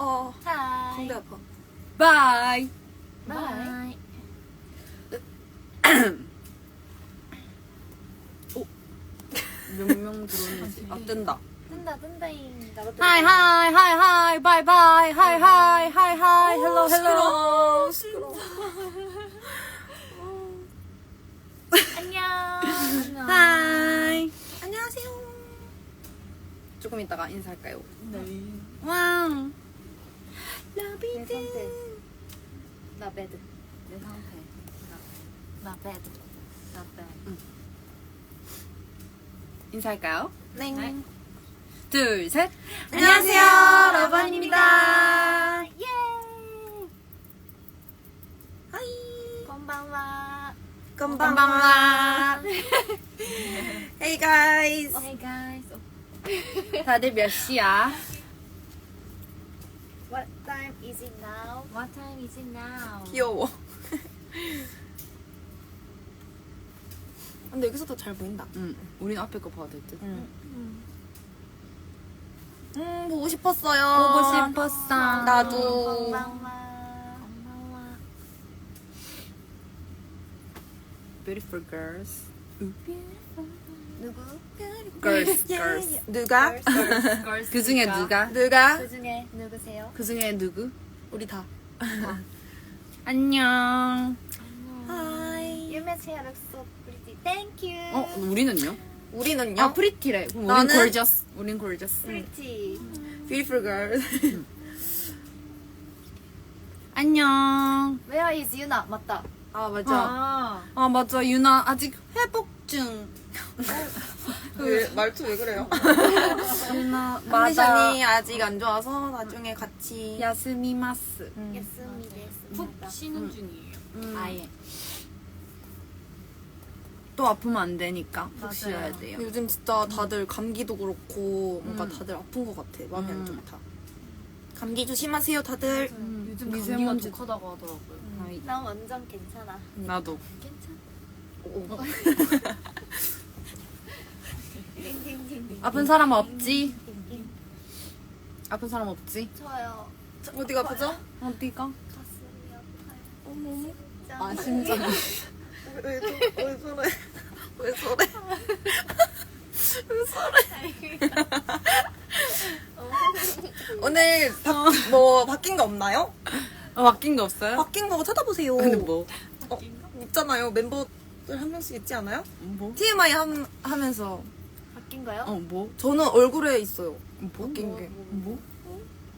하이. 성대 아파. 바이. 바이. 몇 명 들어오는지. 아, 뜬다. 뜬다잉. 나도 하이 하이 하이 하이 바이 바이 하이 하이 하이 하이 헬로 헬로. 시끄러워. 안녕. 하이. 안녕하세요. 조금 이따가 인사할까요? 네. 와우. 내 상태. 나 배드. 내 상태. 나 배드. 나 배드. 인사할까요? 네. 둘, 셋. 안녕하세요, 러반입니다. 예. 하이. 건방와. 건방와. Hey guys. Hey guys. 다들 몇 시야? What time is it now? What time is it now? 귀여워. 근데 여기서도 잘 보인다. 응. 우린 앞에 거 봐도 될 듯. 보고 싶었어요. 보고 싶었어. 나도. 건방와. 건방와. Beautiful girls. 누구? Girls, girls. 누가? 그 중에 누가? 누가? 그 중에 누구세요? 그 중에 누구? 우리 다. 안녕. 하이. You make hair look so pretty. Thank you. 어, 우리는요? 우리는요? 아, 프리티래. 그럼 우린 나는- gorgeous. 우린 gorgeous. pretty. Beautiful girl. 안녕. Where is Yuna? 맞다. 아 맞아. 아, 맞아. 유나 아직 회복 중. 말투 왜 그래요? 유나, 컨디션이 아직 안 좋아서 나중에 같이. 야스미마스. 예스미 데스. 푹 쉬는 중이에요. 아예. 또 아프면 안 되니까 푹 맞아요. 쉬어야 돼요. 요즘 진짜 다들 감기도 그렇고 뭔가 다들 아픈 것 같아. 마음이 안 좋다. 감기 조심하세요, 다들. 요즘 미세먼지 독하다고 하더라고요. 난 완전 괜찮아. 나도. 괜찮아. 띵띵띵띵. 아픈 사람 없지? 아픈 사람 없지? 저요. 어디가 아프죠? 어디가? 가슴이 아파요. 어머. 진짜. 아, 심장. 왜 저래? 왜 저래? 오늘 뭐 바뀐 거 없나요? 바뀐 거 없어요? 바뀐 거 찾아보세요. 근데 뭐? 있잖아요. 멤버들 한 명씩 있지 않아요? 뭐? TMI 하면서 바뀐 거요? 뭐? 저는 얼굴에 있어요. 뭐? 바뀐 게. 뭐?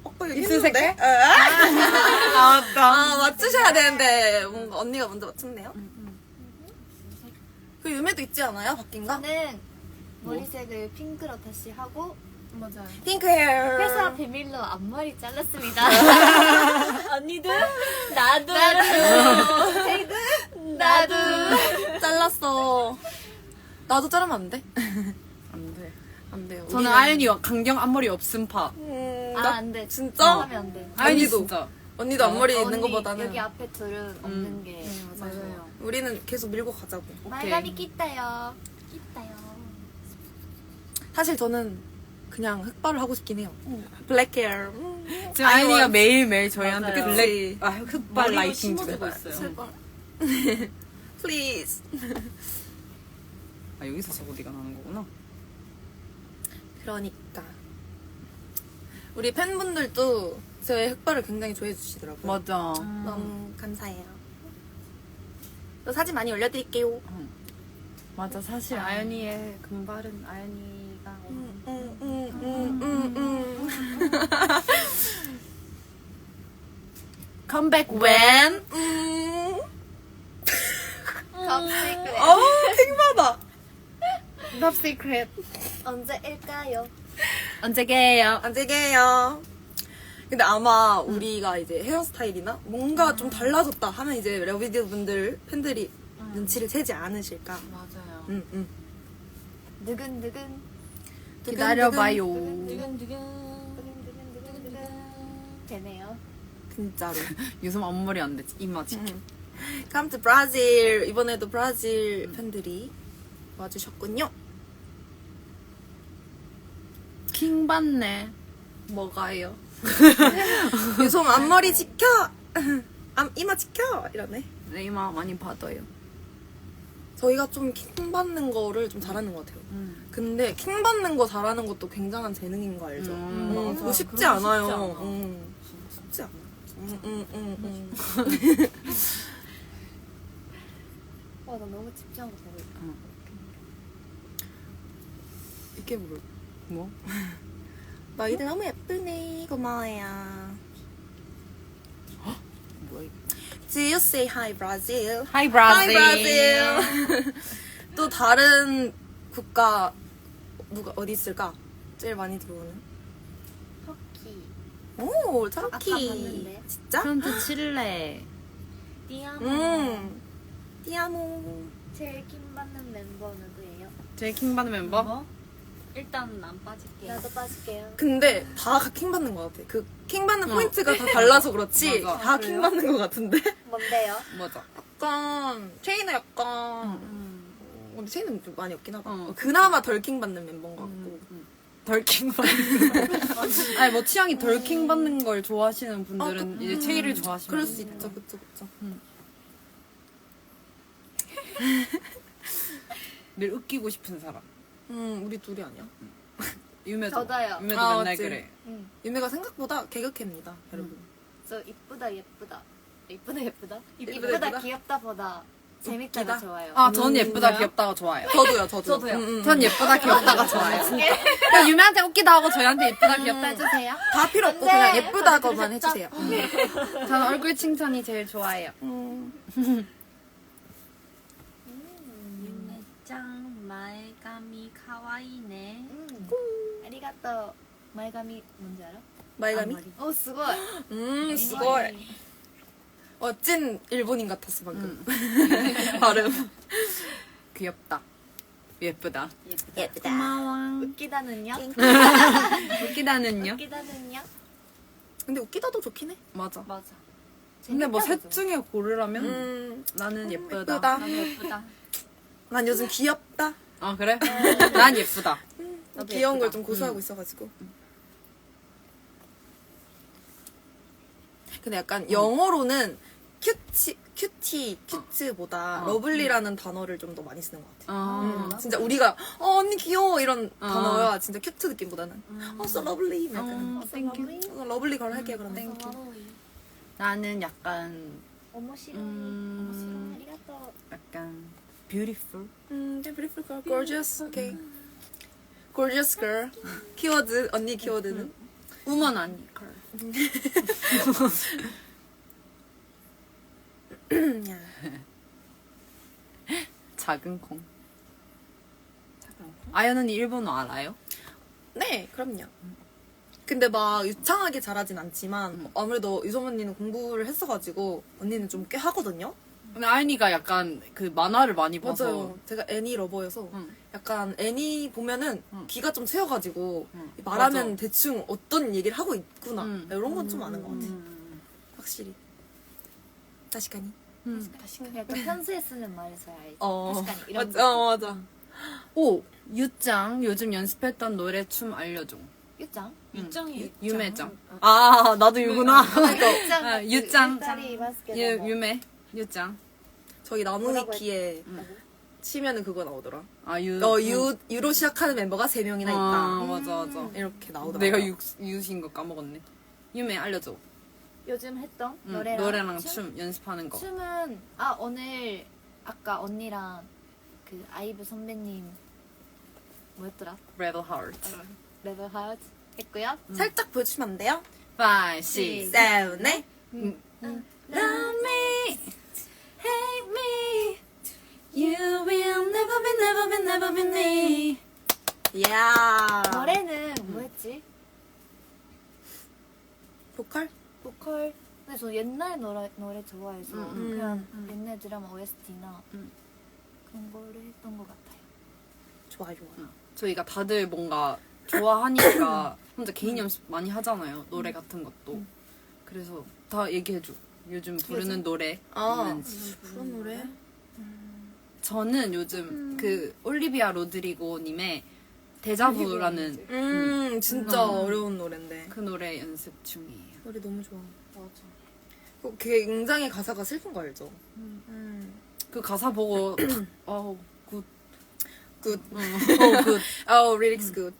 오빠 입술 얘기했는데? 아, 맞다. 아 맞추셔야 되는데 뭔가 언니가 먼저 맞췄네요. 그 유메도 있지 않아요? 바뀐 거? 저는 머리색을 핑크로 다시 하고 맞아요. 핑크 헤어. 회사 비밀로 앞머리 잘랐습니다. 언니도? 나도. 나도. 잘랐어. 나도 자르면 안 돼? 안 돼. 안 돼요. 저는 우리는- 아연이와 강경 앞머리 없음 파. 아, 안 돼. 진짜? 하면 안 돼. 아연이 언니도. 진짜. 언니도 앞머리 있는 언니, 거보다는 여기 앞에 둘은 없는 게 맞아요. 우리는 계속 밀고 가자고. 말갈이 낀다요. 낀다요. 사실 저는 그냥 흑발을 하고 싶긴 해요. 블랙 헤어. 지금 아연이가 매일매일 저희한테 맞아요. 블랙, 흑발 머리로 라이팅 심어주고 주고 있어요. Please. 아, 여기서 저거 네가 나는 거구나. 그러니까 우리 팬분들도 저의 흑발을 굉장히 좋아해 주시더라고요. 맞아. 너무 감사해요. 또 사진 많이 올려드릴게요. 맞아. 사실 아연이의 금발은 아연이가. 컴백 when? Top secret. 어우 킹받아. Top secret. 언제일까요? 언제게요? 안되게요. 근데 아마 우리가 이제 헤어스타일이나 뭔가 좀 달라졌다 하면 이제 러비드 분들 팬들이 눈치를 채지 않으실까. 맞아요. 두근두근. 기다려봐요. 두근두근. 되네요. 진짜로. 요즘 앞머리 안 되지. 이마 지켜. Come to Brazil. 이번에도 브라질 팬들이 와주셨군요. 킹 받네. 뭐가요? 유솜 앞머리 지켜. 이마 지켜 이러네. 네, 이마 많이 받아요. 저희가 좀 킹 받는 거를 좀 잘하는 것 같아요. 근데 킹 받는 거 잘하는 것도 굉장한 재능인 거 알죠? 맞아. 그거 쉽지 그런 거 않아요. 쉽지 않아. 쉽지 않아. 와, 나 너무 집중하고 보고 있다. 이게 뭐? 뭐? 너희들 너무 예쁘네. 고마워요. 뭐야 이게? Do you say hi Brazil? Hi Hi Brazil. Brazil. 또 다른 국가 누가 어디 있을까? 제일 많이 들어오는. 터키. 오, 아까 터키. 봤는데. 진짜? 프런트 칠레. 디아모. 띠아모. 제일 킹받는 멤버 누구예요? 제일 킹받는 멤버? 뭐? 일단 안 빠질게요. 나도 빠질게요. 근데 다 킹 받는 것 같아. 그 킹 받는 포인트가 다 달라서 그렇지. 맞아. 다 킹 받는 것 같은데. 뭔데요? 맞아. 약간 체이는 약간. 근데 체이는 좀 많이 없긴 하다. 어. 그나마 덜 킹 받는 멤버인 것 같고. 덜 킹 받는. 아니 뭐 취향이 덜 킹 받는 걸 좋아하시는 분들은 이제 체이를 좋아하시면. 그럴 수 있죠, 그쵸. 늘 웃기고 싶은 사람. 우리 둘이 아니야? 유매도. 저도요. 유매도 아, 맨날 맞지. 그래. 응. 유미가 생각보다 개그캠입니다, 여러분. 저 이쁘다 예쁘다. 이쁘다? 이쁘다, 이쁘다 귀엽다보다 재밌다가 웃기다? 좋아요. 아, 전 예쁘다 귀엽다가 좋아요. 저도요. 저도요. 전 예쁘다 귀엽다가 좋아요. 그냥 유매한테 웃기다 하고 저희한테 예쁘다 귀엽다 해주세요. 다 필요 없고 안 돼. 그냥 예쁘다고만 해주세요. 저는 얼굴 칭찬이 제일 좋아해요. 짱 말감이 카와이네. 아리가또. 말감이 뭔지 알아? 말감이? 오, 스고이. 스골. 찐 일본인 같았어, 방금. 발음. 귀엽다. 예쁘다. 예쁘다. 고마워. 웃기다는요? 웃기다는요? 웃기다는요? 근데 웃기다도 좋긴 해. 맞아. 맞아. 근데 뭐 셋 재밌다고 중에 고르라면 나는 예쁘다. 예쁘다. 너무 예쁘다. 난 요즘 귀엽다. 아 그래? 난 예쁘다. 나도 귀여운 걸 예쁘다. 좀 고수하고 있어가지고. 근데 약간 영어로는 큐트보다 러블리라는 단어를 좀 더 많이 쓰는 것 같아. 아, 진짜 우리가 언니 귀여워 이런 어. 단어가 진짜 큐트 느낌보다는 so lovely 약간 땡큐. 러블리 걸 할게요 그러면. 나는 약간 오모시로. 음. 아리가또. 약간 beautiful. beautiful girl, gorgeous, okay, gorgeous girl. 키워드 언니 키워드는 우먼 아니 걸. 작은 콩. 아연 언니 일본어 알아요? 네, 그럼요. 근데 막 유창하게 잘하진 않지만 아무래도 유som 언니는 공부를 했어가지고 언니는 좀 꽤 하거든요. 근데 아연이가 약간 그 만화를 많이 봐서. 맞아요. 제가 애니 러버여서 응. 약간 애니 보면은 응. 귀가 좀 트여가지고 응. 말하면 맞아. 대충 어떤 얘기를 하고 있구나 응. 이런 건 좀 아는 것 같아. 음. 확실히. 다시까니. 약간 편수에 쓰는 말에서 알지. 다시까니 이런 맞아. 맞아. 오 유짱 요즘 연습했던 노래 춤 알려줘. 유짱? 유짱이 유매짱. 아 나도 유구나. 유짱. 아, 유짱. 딸이 마스크. 유매 유짱. 저기 뭐라고 나무위키에 치면은 그거 나오더라. 아 유. 유로 시작하는 멤버가 3명이나 있다. 아 맞아 맞아. 이렇게 나오더라. 내가 유신 거 까먹었네. 유매 알려줘. 요즘 했던 응, 노래랑 춤 연습하는 거. 춤은 오늘 아까 언니랑 그 아이브 선배님 뭐였더라? Rebel Heart. 레벨 하우스 했고요. 살짝 보여주시면 안 돼요? 5, 6, 7. 7, 8. Love me, hate me. You will never be, never be, never be me. 이야. 노래는 뭐였지? 보컬? 보컬. 근데 저 옛날 노래 좋아해서 그냥 옛날 드라마 OST나 그런 거를 했던 것 같아요. 좋아, 좋아. 저희가 다들 뭔가 좋아하니까 혼자 개인 연습 많이 하잖아요. 노래 같은 것도. 그래서 다 얘기해줘. 요즘 부르는 노래 있는지. 그런 노래? 저는 요즘 그 올리비아 로드리고님의 데자부라는 진짜 어려운 노래인데. 그 노래 연습 중이에요. 노래 너무 좋아. 맞아. 굉장히 가사가 슬픈 거 알죠? 그 가사 보고 어우 굿. 굿. 굿. Oh, lyrics good.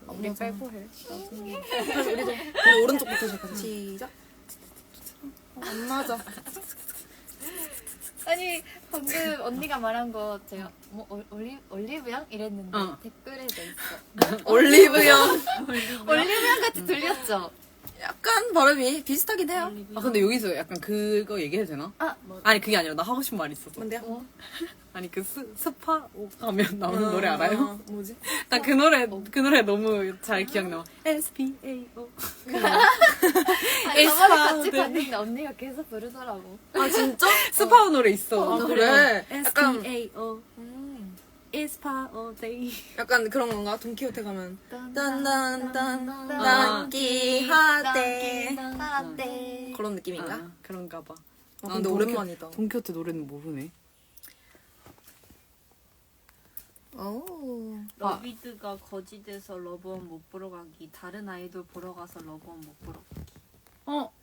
우리 빼고 해. 우리 오른쪽부터 시작하자. 시작. 안 맞아. 아니 방금 언니가 말한 거 제가 뭐 올리브영 이랬는데 댓글에도 있어. 올리브영. 올리브영 같이 들렸죠? 약간 발음이 비슷하긴 해요. 아 근데 여기서 약간 그거 얘기해도 되나? 아니 그게 아니라 나 하고 싶은 말이 있었어. 뭔데요? 아니 그 스파 가면 나오는 노래 알아요? 뭐지? 나 그 노래 너무 잘 기억나. SPAO. 아니 저번에 같이 갔는데 언니가 계속 부르더라고. 아 진짜? 스파오 노래 있어. 아, 그래? 약간 SPAO. SPAO day. 약간 그런 건가? 돈키호테 가면 딴딴딴 아. 딴기하대 하대. 그런 느낌인가? 아, 그런가 봐. 아, 근데 오랜만이다. 돈키호테 노래는 모르네. 오. 러비드가 거지돼서 러브원 못 보러 가기. 다른 아이돌 보러 가서 러브원 못 보러 가기.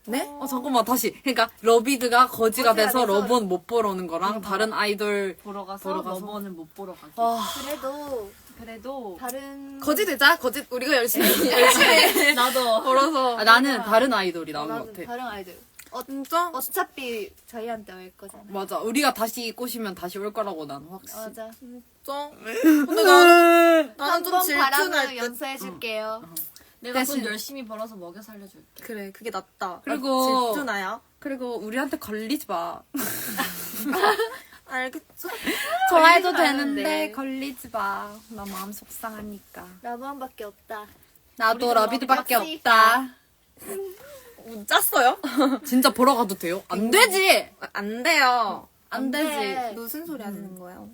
네? 잠깐만 다시. 그러니까 러비드가 거지가 돼서 돼서 러브원 못 보러 오는 거랑 다른 아이돌 보러 가서 보러 가서? 러브원을 못 보러 가기. 그래도 다른 거지 되자. 거지 우리가 열심히 열심히 나도. 걸어서. 나는 다른 아이돌이 나온 것 나는 같아. 다른 아이들. 진짜? 어차피 저희한테 올 거잖아. 맞아. 우리가 다시 꼬시면 다시 올 거라고 난 확실히. 맞아. 진짜? 근데 나는 좀 한번 질투날 바람으로 듯. 연수해 줄게요. 내가 대신- 돈 열심히 벌어서 먹여 살려줄게. 그래, 그게 낫다. 그리고- 질투나야? 그리고 우리한테 걸리지 마. 알겠죠? 좋아해도 되는데 되는데 걸리지 마. 나 마음 속상하니까. 라브한밖에 없다. 나도 우리도 러비드밖에 러비드 없다. 짰어요? 진짜 보러 가도 돼요? 안 되지. 안 돼요. 안 돼. 되지. 무슨 소리 하시는 거예요?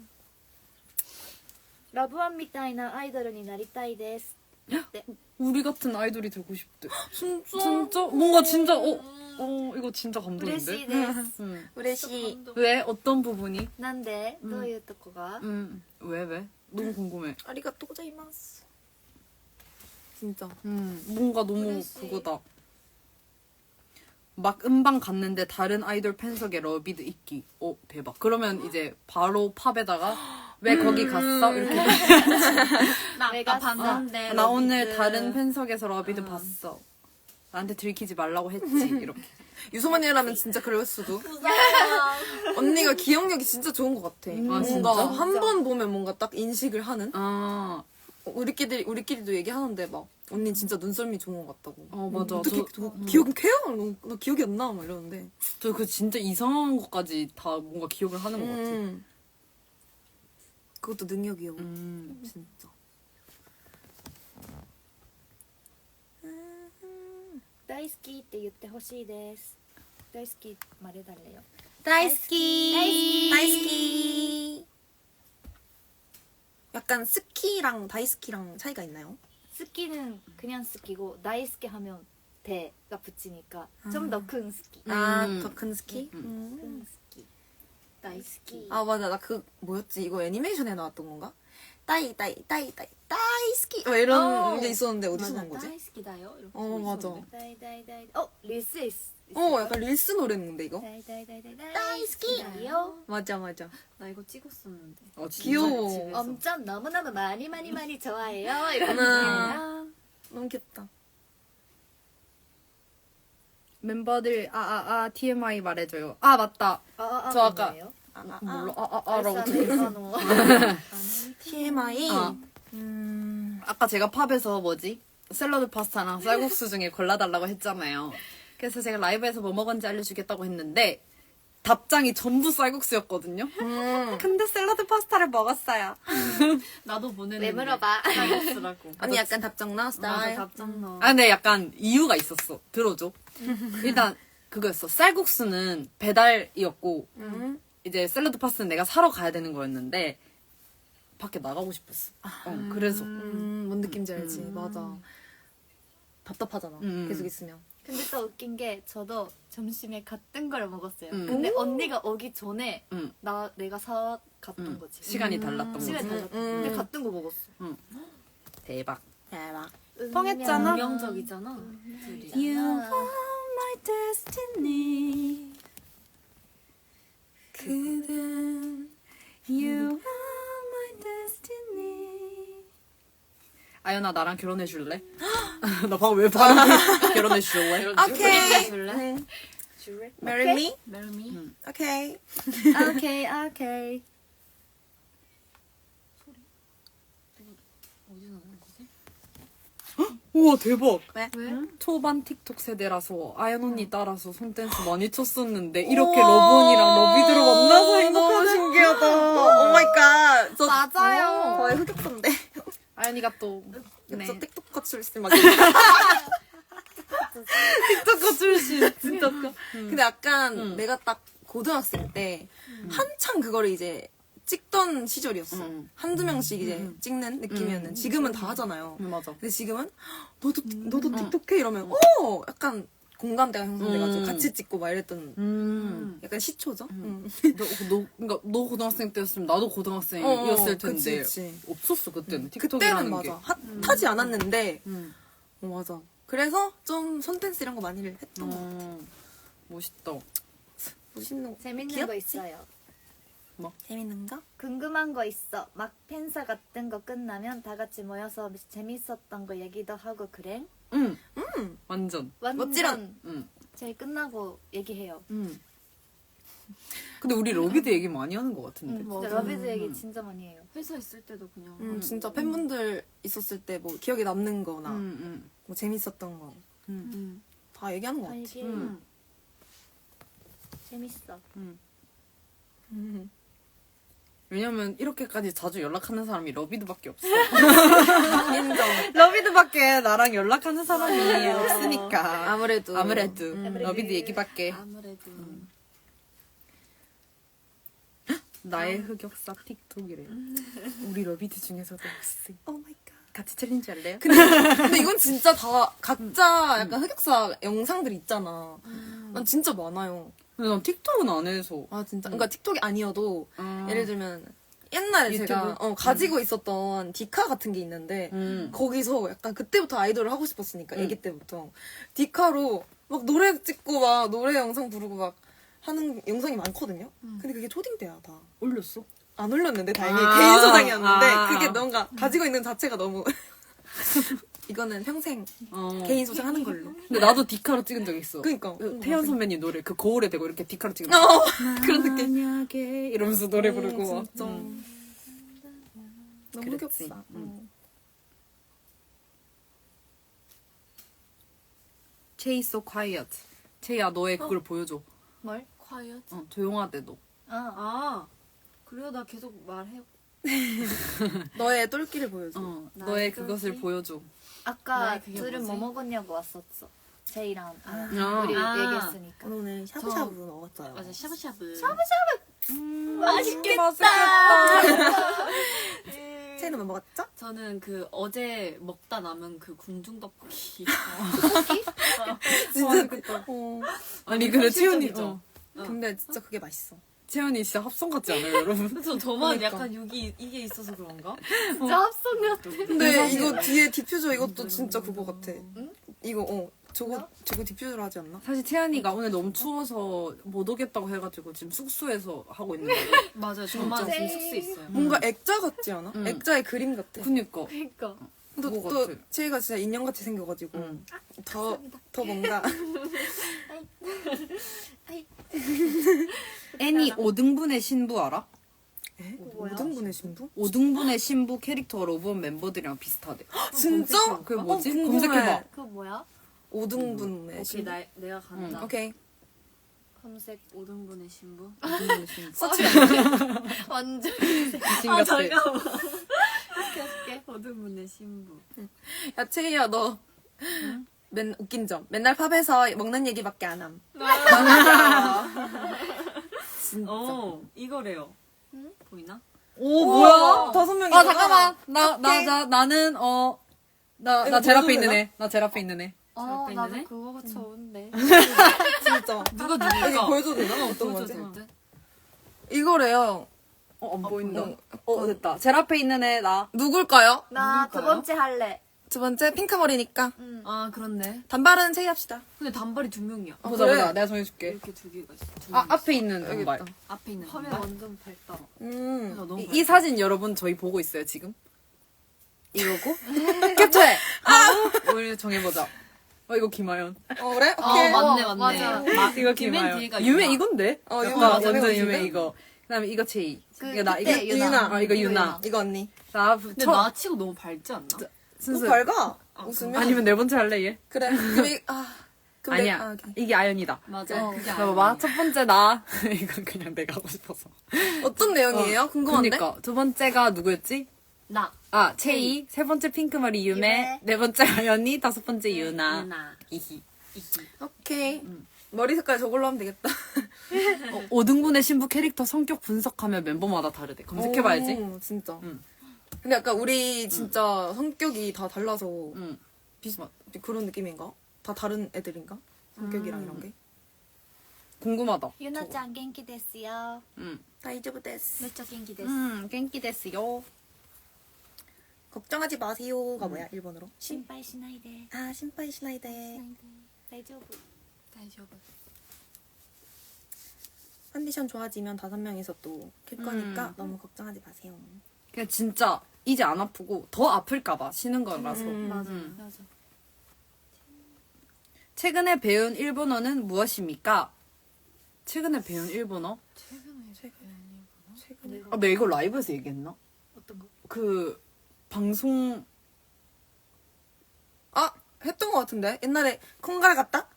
ラブワンみたいなアイドルになりたいです。 우리 같은 아이돌이 되고 싶대. 진짜? 진짜 뭔가 진짜 이거 진짜 嬉 감동인데. しいです。 응. 우레시. 왜 어떤 부분이? なんでどういうとこが 왜? 너무 궁금해. 아리가또 고자이마스. 진짜. 뭔가 너무 그랬지. 그거다. 막 음방 갔는데 다른 아이돌 팬석에 러비드 있기. 대박. 그러면 이제 바로 팝에다가 왜 거기 갔어? 이렇게. 나 내가 아까 봤는데. 나 오늘 러비드. 다른 팬석에서 러비드 봤어. 나한테 들키지 말라고 했지. 이렇게. 유소만이라면 진짜 그럴 수도. 언니가 기억력이 진짜 좋은 것 같아. 뭔가 진짜? 한 번 보면 뭔가 딱 인식을 하는? 아, 우리끼리도 얘기하는데 막 언니 진짜 눈썰미 좋은 것 같다고. 맞아. 어떻게 기억은 캐요? 나 기억이 안 나. 막 이러는데. 저 그 진짜 이상한 것까지 다 뭔가 기억을 하는 것 같아. 그것도 능력이요. 진짜. 大好きって言ってほしいです。大好きまでだれよ。 다이스키. 다이스키. 약간 스키랑 다이스키랑 차이가 있나요? 好き는 그냥 好き고大好き하면 대가 붙이니까 좀 더 큰 스키. 더 큰 스키? 큰 스키. 다이스키. 아 맞아 나 뭐였지 이거 애니메이션에 나왔던 건가? 다이스키 막 이런 게 있었는데 어디서 나온 거지? 大好きだよ. 이렇게 맞아. 있었는데. 다이다이다이. 릴스 있어. 약간 릴스 노래인데 이거? 다이다이다이다이. 다이스키. 다이스키요. 맞아 나 이거 찍었었는데. 진짜? 귀여워. 집에서. 엄청 너무너무 많이 좋아해요. 이러면서. 너무 귀엽다. 멤버들 TMI 말해줘요. 아 맞다. 저 아까 뭐예요? 몰라. 라고 알사노. TMI 아까 제가 팝에서 샐러드 파스타랑 쌀국수 중에 골라달라고 했잖아요. 그래서 제가 라이브에서 뭐 먹었는지 알려주겠다고 했는데 답장이 전부 쌀국수였거든요. 근데 샐러드 파스타를 먹었어요. 나도 보냈는데. 왜 물어봐? 쌀국수라고. 언니 약간 답장 나 맞아, 스타일 답장 넣어. 근데 약간 이유가 있었어. 들어줘. 일단 그거였어. 쌀국수는 배달이었고 이제 샐러드 파스타는 내가 사러 가야 되는 거였는데 밖에 나가고 싶었어. 그래서 뭔 느낌인지 알지 맞아 답답하잖아 계속 있으면 근데 또 웃긴 게 저도 점심에 같은 걸 먹었어요. 음. 근데 언니가 오기 전에 음. 내가 갔던 거지. 시간이 달랐던 거지. 시간이 달랐던 근데 같은 거 먹었어. 대박. 대박. 통했잖아. 운명적이잖아. 둘이. You are my destiny. 그댄 You are my destiny. 아연아 나랑 결혼해 줄래? 나 방금 왜 발음을 결혼해 줄래? 오케이. 줄래? 줄래? Marry me? Marry me? 오케이. 오케이 오케이. 어디서 나는 거지? 우와 대박. 왜? 초반 틱톡 세대라서 아연 언니 따라서 손댄스 많이 쳤었는데 이렇게 러브언이랑 러비드로 만나서 너무 행복하다. 신기하다. 오 마이 갓. 저 맞아요. 저의 흑역사인데. 아연이가 또 저 네. 틱톡커 출신 막. 틱톡커 출신 진짜 웃겨. 근데 약간 내가 딱 고등학생 때 한창 그거를 이제 찍던 시절이었어. 한두 명씩 이제 찍는 느낌이었는데 지금은 다 하잖아요. 맞아. 근데 지금은 너도 틱톡 해 이러면 약간 공감대가 형성돼가지고 같이 찍고 막 이랬던 약간 시초죠. 그러니까 너 고등학생 때였으면 나도 고등학생이었을 텐데 그치. 없었어 그때는 그때는 틱톡이라는 맞아 게. 핫하지 않았는데 맞아. 그래서 좀 손댄스 이런 거 많이 했던 거 같아. 멋있다. 멋있는 거. 재밌는 귀엽지? 거 있어요. 재밌는 거? 궁금한 거 있어. 막 팬사 같은 거 끝나면 다 같이 모여서 재밌었던 거 얘기도 하고 그래. 완전. 완전 멋지런. 제일 끝나고 얘기해요. 근데 우리 러비드 얘기 많이 하는 것 같은데. 진짜 러비드 얘기 진짜 많이 해요. 회사 있을 때도 그냥 진짜 팬분들 있었을 때 뭐 기억에 남는 거나 음. 뭐 재밌었던 거 다 얘기하는 거 다 같아. 얘기해요. 재밌어. 왜냐면 이렇게까지 자주 연락하는 사람이 러비드밖에 없어. 인정. 러비드밖에 나랑 연락하는 사람이 없으니까. 아무래도 러비드 얘기밖에. 아무래도 나의 흑역사 틱톡이래. 우리 러비드 중에서도 혹시 오 마이 갓. 같이 챌린지 할래요? 근데 이건 진짜 다 각자 약간 흑역사 영상들 있잖아. 난 진짜 많아요. 근데 난 틱톡은 안 해서. 아 진짜. 그러니까 틱톡이 아니어도 아. 예를 들면 옛날에 유튜브? 제가 가지고 있었던 디카 같은 게 있는데 거기서 약간 그때부터 아이돌을 하고 싶었으니까 애기 때부터 디카로 막 노래 찍고 막 노래 영상 부르고 막 하는 영상이 많거든요. 근데 그게 초딩 때야 다. 올렸어? 안 올렸는데 다행히 아. 개인 소장이었는데 아. 그게 뭔가 가지고 있는 자체가 너무 이거는 평생 개인 소장 하는 걸로. 근데 나도 디카로 찍은 적 있어. 그니까 태연 선배님 노래 그 거울에 대고 이렇게 디카로 찍은 거. 그런 느낌. 만약에 이러면서 노래 부르고 막. 진짜 너무 그랬지. 흑역사. Jay so quiet. 제이야 너의 그걸 보여줘. 뭘? quiet. 조용하대 너. 아 그래요 나 계속 말해. 너의 똘끼를 보여줘. 너의 나의 그것을 똘끼? 보여줘. 아까 나의 그게 둘은 뭐 뭐지? 먹었냐고 왔었어. 제이랑 아. 우리 아. 얘기했으니까. 오늘 샤브샤브 먹었어요. 맞아 샤브샤브. 맛있겠다. 채는 뭐 먹었죠? 저는 그 어제 먹다 남은 그 궁중 떡볶이. 진짜. 아니 근데 채연이 현실적이죠? 근데 진짜 그게 맛있어. 채연이 진짜 합성 같지 않아요 여러분? 저만 그러니까. 약간 여기 이게 있어서 그런가? 진짜 합성 같아. 근데 이거 뒤에 디퓨저 이것도 진짜 그거 같아. 이거 저거 디퓨저로 하지 않나? 사실 채연이가 오늘 너무 추워서 못 오겠다고 해가지고 지금 숙소에서 하고 있는 거예요. 맞아요. 저만 진짜. 지금 숙소에 있어요. 뭔가 액자 같지 않아? 액자의 그림 같아. 그니까. 그러니까. 또 그거 또 같아. 채이가 진짜 인형같이 생겨가지고 더 뭔가 애니 5등분의 신부 알아? 뭐야? 5등분의 신부? 5등분의 신부 캐릭터가 러브원 멤버들이랑 비슷하대. 진짜? 그게 뭐지? 궁금해. 검색해봐. 그거 뭐야? 5등분의 오케이 신부. 내가 간다. 오케이. 검색. 5등분의 신부. 5등분의 신부. 완전. 미신 아 같아. 잠깐만. 할게. 5등분의 신부. 야 채이야 너 웃긴 점 맨날 팝에서 먹는 얘기밖에 안 함. 진짜. 이거래요. 보이나? 오 뭐야? 5명이. 아 잠깐만. 나는 나 이거 제일 앞에 보여도 있는 되나? 애. 나 제일 앞에 있는 애. 나도 있는 애? 그거가 좋은데. 진짜. 누가 이거 누굴까? 보여줘도 되나? 어떤 보여줘도 거지? 될 듯? 이거래요. 안 보인다. 됐다. 제일 앞에 있는 애 나. 누굴까요? 나 두 번째 할래. 두 번째 핑크머리니까 아 그렇네. 단발은 체이합시다. 근데 단발이 2명이야. 보자 그래? 보자. 내가 정해줄게. 이렇게 2개가 있어. 앞에 있는 단발. 앞에 있는 화면 단발. 완전 밝다. 그래서 너무 이 사진 여러분 저희 보고 있어요 지금? 이거고? 캡처해. 우리 정해보자. 이거 김하연. 그래? 아 오케이. 맞네. 맞아. 이거 김앤 김하연. 뒤가 유메 유나. 이건데? 유메 약간 맞아. 완전 유메 유메 맞아. 이거. 그다음에 이거 제이. 이거 나 그때 이거 유나. 이거 유나. 이거 언니. 나 근데 첫 나 치고 너무 밝지 않나? 순수. 밝아. 웃으면. 아니면 네 번째 할래 얘? 그래. 그럼 그럼 아니야. 오케이. 이게 아연이다. 맞아. 그게 봐봐. 첫 번째 나. 이건 그냥 내가 하고 싶어서. 어떤 내용이에요? 궁금한데? 그러니까 두 번째가 누구였지? 나. 체이. 세 번째 핑크머리 유메. 유메. 네 번째 아연이. 다섯 번째 유나. 유나. 이히. 오케이. 머리 색깔 저걸로 하면 되겠다. 5등분의 신부 캐릭터 성격 분석하면 멤버마다 다르대. 검색해봐야지. 오, 진짜. 응. 근데 약간 우리 진짜 성격이 다 달라서 응. 그런 느낌인가? 다 다른 애들인가? 성격이랑 이런 게? 궁금하다. 유나짱 갱키 데스요. 응. 다이저브 데스. 몇초 갱키 데스. 갱키 데스요. 걱정하지 마세요가 뭐야 일본어로? 신발 시나이데. 신파이 시나이데. 다이조부. 컨디션 좋아지면 5명이서 또 킬 거니까 너무 걱정하지 마세요. 그냥 진짜 이제 안 아프고 더 아플까봐 쉬는 거라서. 맞아. 음. 맞아. 최근에 배운 일본어는 무엇입니까? 최근에 배운 일본어? 최근에 내가 이거 라이브에서 얘기했나? 어떤 거? 그 방송 했던 것 같은데 옛날에 콩가라 갔다?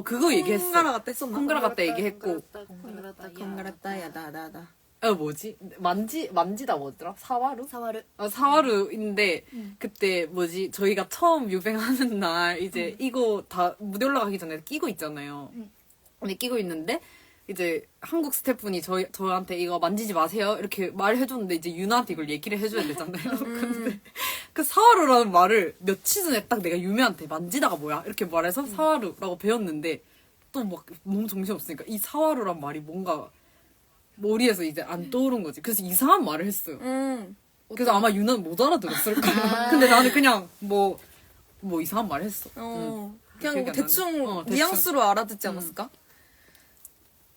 그거 얘기했어. 콩가라 갔다 했었나? 콩가라 갔다 얘기했고. 콩가라따 야다다다. 뭐지? 만지다 뭐더라? 사와루? 사와르. 사와루인데 그때 뭐지? 저희가 처음 유뱅하는 날 이제 이거 다 무대 올라가기 전에 끼고 있잖아요. 근데 끼고 있는데 이제 한국 스태프분이 저한테 이거 만지지 마세요 이렇게 말해줬는데 이제 유나한테 이걸 얘기를 해줘야 되잖아요. 근데 그 사와루라는 말을 며칠 전에 딱 내가 유미한테 만지다가 뭐야 이렇게 말해서 사와루라고 배웠는데 또 막 너무 정신없으니까 이 사와루란 말이 뭔가 머리에서 이제 안 떠오른 거지. 그래서 이상한 말을 했어요. 그래서 아마 유나는 못 알아들었을 거야. 근데 나는 그냥 뭐 이상한 말 했어. 그냥 기억이 뭐 안 대충 나네. 뉘앙스로 알아듣지 않았을까?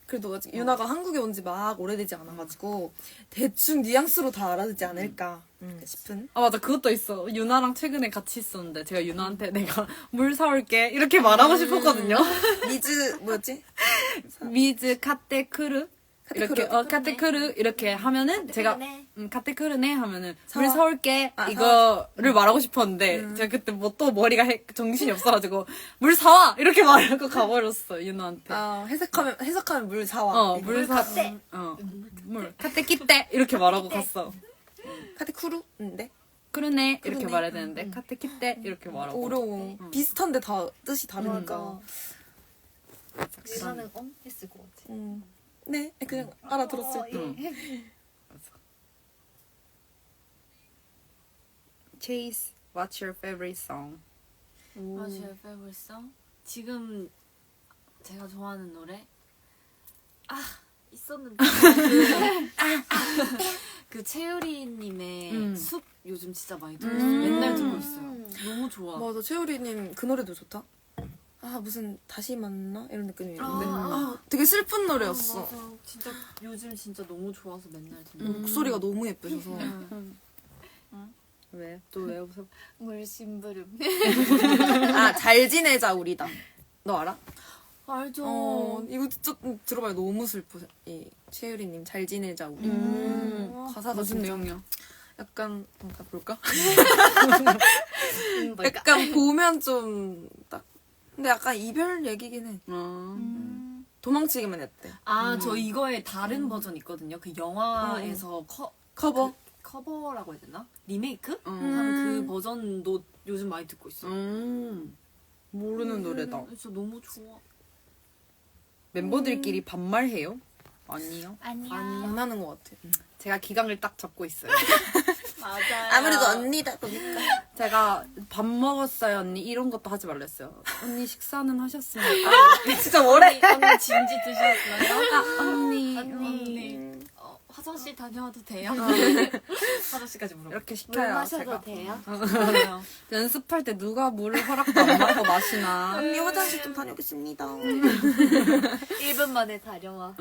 그래도 아직 유나가 한국에 온 지 막 오래되지 않아가지고 대충 뉘앙스로 다 알아듣지 않을까 싶은. 맞아. 그것도 있어. 유나랑 최근에 같이 있었는데 제가 유나한테 내가 물 사올게 이렇게 말하고 싶었거든요. 미즈 뭐였지? 미즈 카테크르 이렇게 카테크르 이렇게 하면은 제가 카테크르네 하면은 물 사올게 이거를 말하고 싶었는데 제가 그때 뭐 또 머리가 정신이 없어가지고 물 사와 이렇게 말하고 가버렸어 유나한테. 해석하면 물 사와. 물 사. 물 카테키테 이렇게 말하고 갔어. 카테쿠루인데 그러네 이렇게 그러네. 말해야 되는데 카테키테 이렇게 말하고. 어려워. 비슷한데 다 뜻이 다르니까. 유나는 했을 것 같아. 네, 그냥 알아들었을 때. Chase, what's your favorite song? What's your favorite song? 지금 제가 좋아하는 노래 있었는데 그 채유리님의 숲 요즘 진짜 많이 듣고 있어요. 맨날 듣고 있어요. 너무 좋아. 맞아, 최우리님 그 노래도 좋다. 무슨 다시 만나 이런 느낌이었는데 되게 슬픈 노래였어. 맞아. 진짜 요즘 진짜 너무 좋아서 맨날 듣는. 목소리가 너무 예쁘셔서. 왜? 또 왜 웃어? 물심부름. 잘 지내자 우리다. 너 알아? 알죠. 이거 진짜 들어봐요. 너무 슬퍼. 이 최유리님 잘 지내자 우리. 가사가 무슨 진짜 내용이야? 약간 다 볼까? 뭘까? 약간 보면 좀 딱. 근데 약간 이별 얘기긴 해. 도망치기만 했대. 저 이거에 다른 버전 있거든요. 그 영화에서 커버. 커버라고 해야 되나? 리메이크? 음. 한 그 버전도 요즘 많이 듣고 있어요. 모르는 노래다. 진짜 너무 좋아. 멤버들끼리 반말해요? 아니요. 아니야. 안 하는 것 같아. 제가 기강을 딱 잡고 있어요. 맞아요. 아무래도 언니다 보니까. 제가 밥 먹었어요 언니 이런 것도 하지 말랬어요. 언니 식사는 하셨습니까? 진짜 뭐래? 언니 진지 드셨나요? 언니. 언니. 화장실 다녀와도 돼요? 화장실까지 물어봐. 이렇게 물 시켜요. 마셔도 제가. 돼요? 맞아요. 연습할 때 누가 물을 허락도 안 받고 마시나. 언니 화장실 좀 다녀오겠습니다. 1분 만에 다녀와.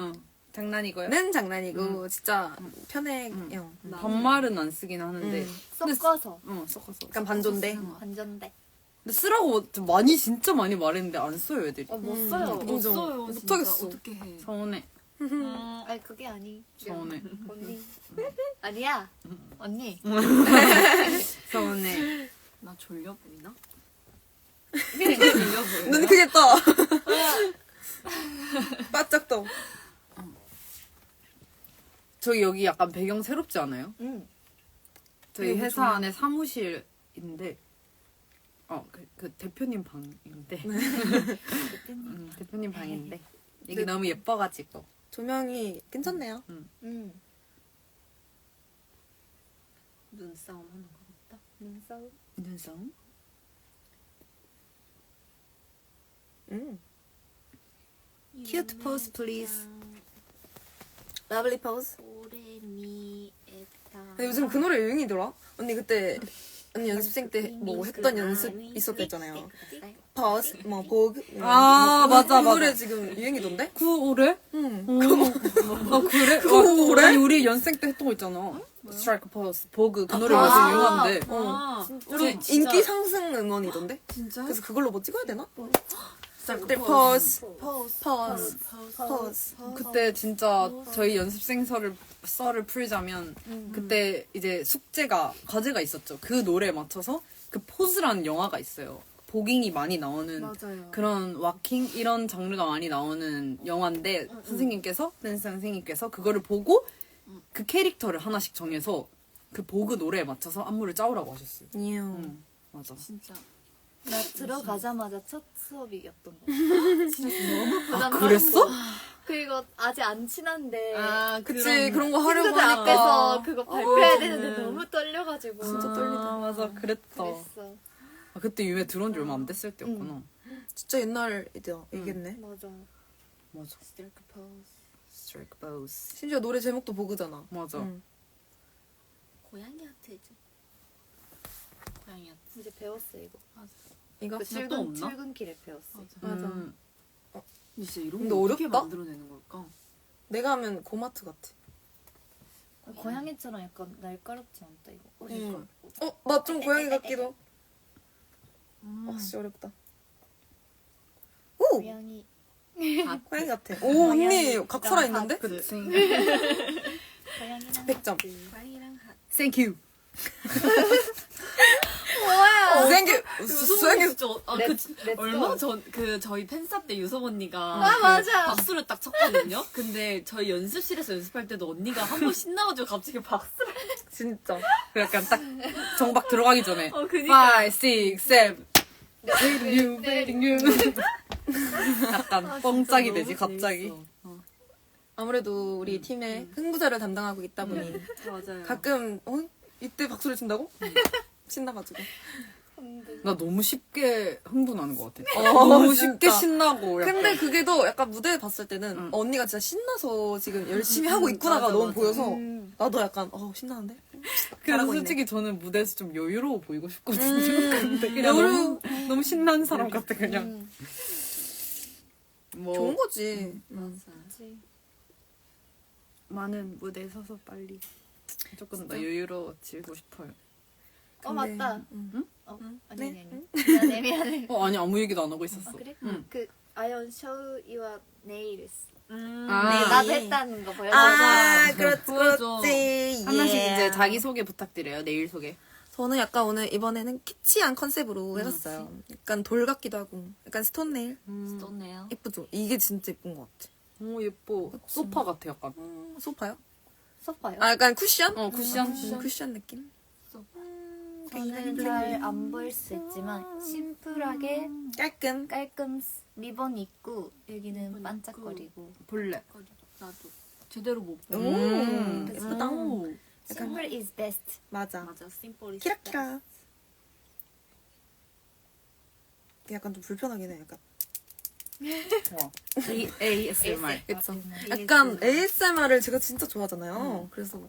장난이고요. 는 장난이고 진짜 편해요. 반말은 안 쓰긴 하는데. 섞어서. 섞어서. 약간 반존대. 반전대. 근데 쓰라고 많이 진짜 많이 말했는데 안 써요 애들이. 못 써요. 못 써요. 못하겠어. 어떻게 해? 서운해. 아니 그게 아니. 서운해. 언니. 아니야. 언니. 서운해. 나 졸려 보이나? 눈이 크게 떠. 바짝 떠. 저희 여기 약간 배경 새롭지 않아요? 응. 저희 회사 안에 사무실인데 그 대표님 방인데 대표님 방인데 이게 너무 예뻐가지고 조명이 괜찮네요. 응. 눈싸움 하는 거 같다. 눈싸움. 눈썹 Cute pose please. Lovely pose. 근데 요즘 그 노래 유행이더라. 언니 그때 언니 연습생 때 뭐 했던 연습 있었댔잖아요. pose, 뭐 보그. 맞아, 그 노래 지금 유행이던데? 올해? 응. 그래? 올해? 아니 우리 연습생 때 했던 거 있잖아. 스트라이크 포스 보그 그 노래 아. 완전 유명한데. 인기 상승 응원이던데? 진짜? 그래서 그걸로 뭐 찍어야 되나? 네, pose, pose. 그때 진짜 저희 연습생 썰을 풀자면 그때 이제 과제가 있었죠. 그 노래에 맞춰서 그 포즈라는 영화가 있어요. 보깅이 많이 나오는 맞아요. 그런 와킹 이런 장르가 많이 나오는 영화인데 선생님께서 댄스 선생님께서 그거를 보고 그 캐릭터를 하나씩 정해서 그 보그 노래에 맞춰서 안무를 짜오라고 하셨어요. 맞아. 진짜. 나 들어가자마자 첫 수업이었던 거. 너무 부담스럽고. 그랬어? 그리고 아직 안 친한데. 그치, 그런 거 하려고 친구들 하니까. 앞에서 그거 발표해야 되는데 너무 떨려가지고. 진짜 떨리다. 맞아, 그랬다. 그랬어. 그때 유해 들어온 지 얼마 안 됐을 때였구나. 진짜 옛날 얘기했네. 맞아. 맞아. 스트레이크 포즈. 스트라이크 포스. 심지어 노래 제목도 보그잖아. 맞아. 응. 고양이 하트죠. 고양이 같아. 이제 배웠어 이거. 이거? 그 또 없나? 출근길에 배웠어. 맞아. 음. 근데 진짜 이런 근데 거 어떻게 어렵다? 만들어내는 걸까? 내가 하면 고마트 같아. 고양이처럼 약간 날카롭지 않다 이거. 응. 나 좀 고양이 같기도. 진짜 어렵다. 오! 고양이. 고양이 같아. 오, 언니, 각 살아있는데? 그치. 고양이랑 100점. 고양이랑 하. Thank you. 생기, 유소원 생기. 진짜 얼마 전 그 저희 팬싸 때 유섭 언니가 맞아. 박수를 딱 쳤거든요. 근데 저희 연습실에서 연습할 때도 언니가 한 번 신나가지고 갑자기 박수를. 진짜. 그 약간 딱 정박 들어가기 전에. 그니까. 5, 6, 7. Waiting you. 약간 뻥짝이 되지 갑자기. 아무래도 우리 팀의 흥부자를 담당하고 있다 보니 맞아요. 가끔, 이때 박수를 친다고? 신나가지고. 나 너무 쉽게 흥분하는 것 같아. 어, 너무 진짜. 쉽게 신나고. 약간. 근데 그게 더 약간 무대에 봤을 때는 언니가 진짜 신나서 지금 열심히 하고 있구나가 너무 보여서 나도 약간 신나는데? 그래서 잘하고 있네. 솔직히 저는 무대에서 좀 여유로워 보이고 싶거든요. 근데 그냥 너무 신나는 사람 같아 그냥. 뭐 좋은 거지. 그치. 많은 무대에 서서 빨리 조금 더 여유로워지고 싶어요. 맞다. 응? 아니 네? 아니. 미안해. 아니 아무 얘기도 안 하고 있었어. 그래? 응. 그 아이언 show your nails. 아, 네, 나도 했다는 거 보여줘. 보여줘. 그렇지. 하나씩 예. 이제 자기 소개 부탁드려요. 내일 소개. 저는 약간 오늘 이번에는 키치한 컨셉으로 해봤어요. 약간 돌 같기도 하고, 약간 스톤 네일. 좋네요. 예쁘죠? 이게 진짜 예쁜 것 같아. 오 예뻐. 소파 같아 약간. 소파요? 소파요? 약간 쿠션? 쿠션. 쿠션 느낌? 저는 잘 안 보일 수 있지만 심플하게 깔끔. 리본 있고 여기는 반짝거리고 볼래. 나도 제대로 못 봐. 예쁘다. Simple is best. 맞아. 맞아. 심플이. 키라키라. 약간 좀 불편하긴 해. 약간 와. ASMR. 그쵸. 약간 ASMR을 제가 진짜 좋아하잖아요. 그래서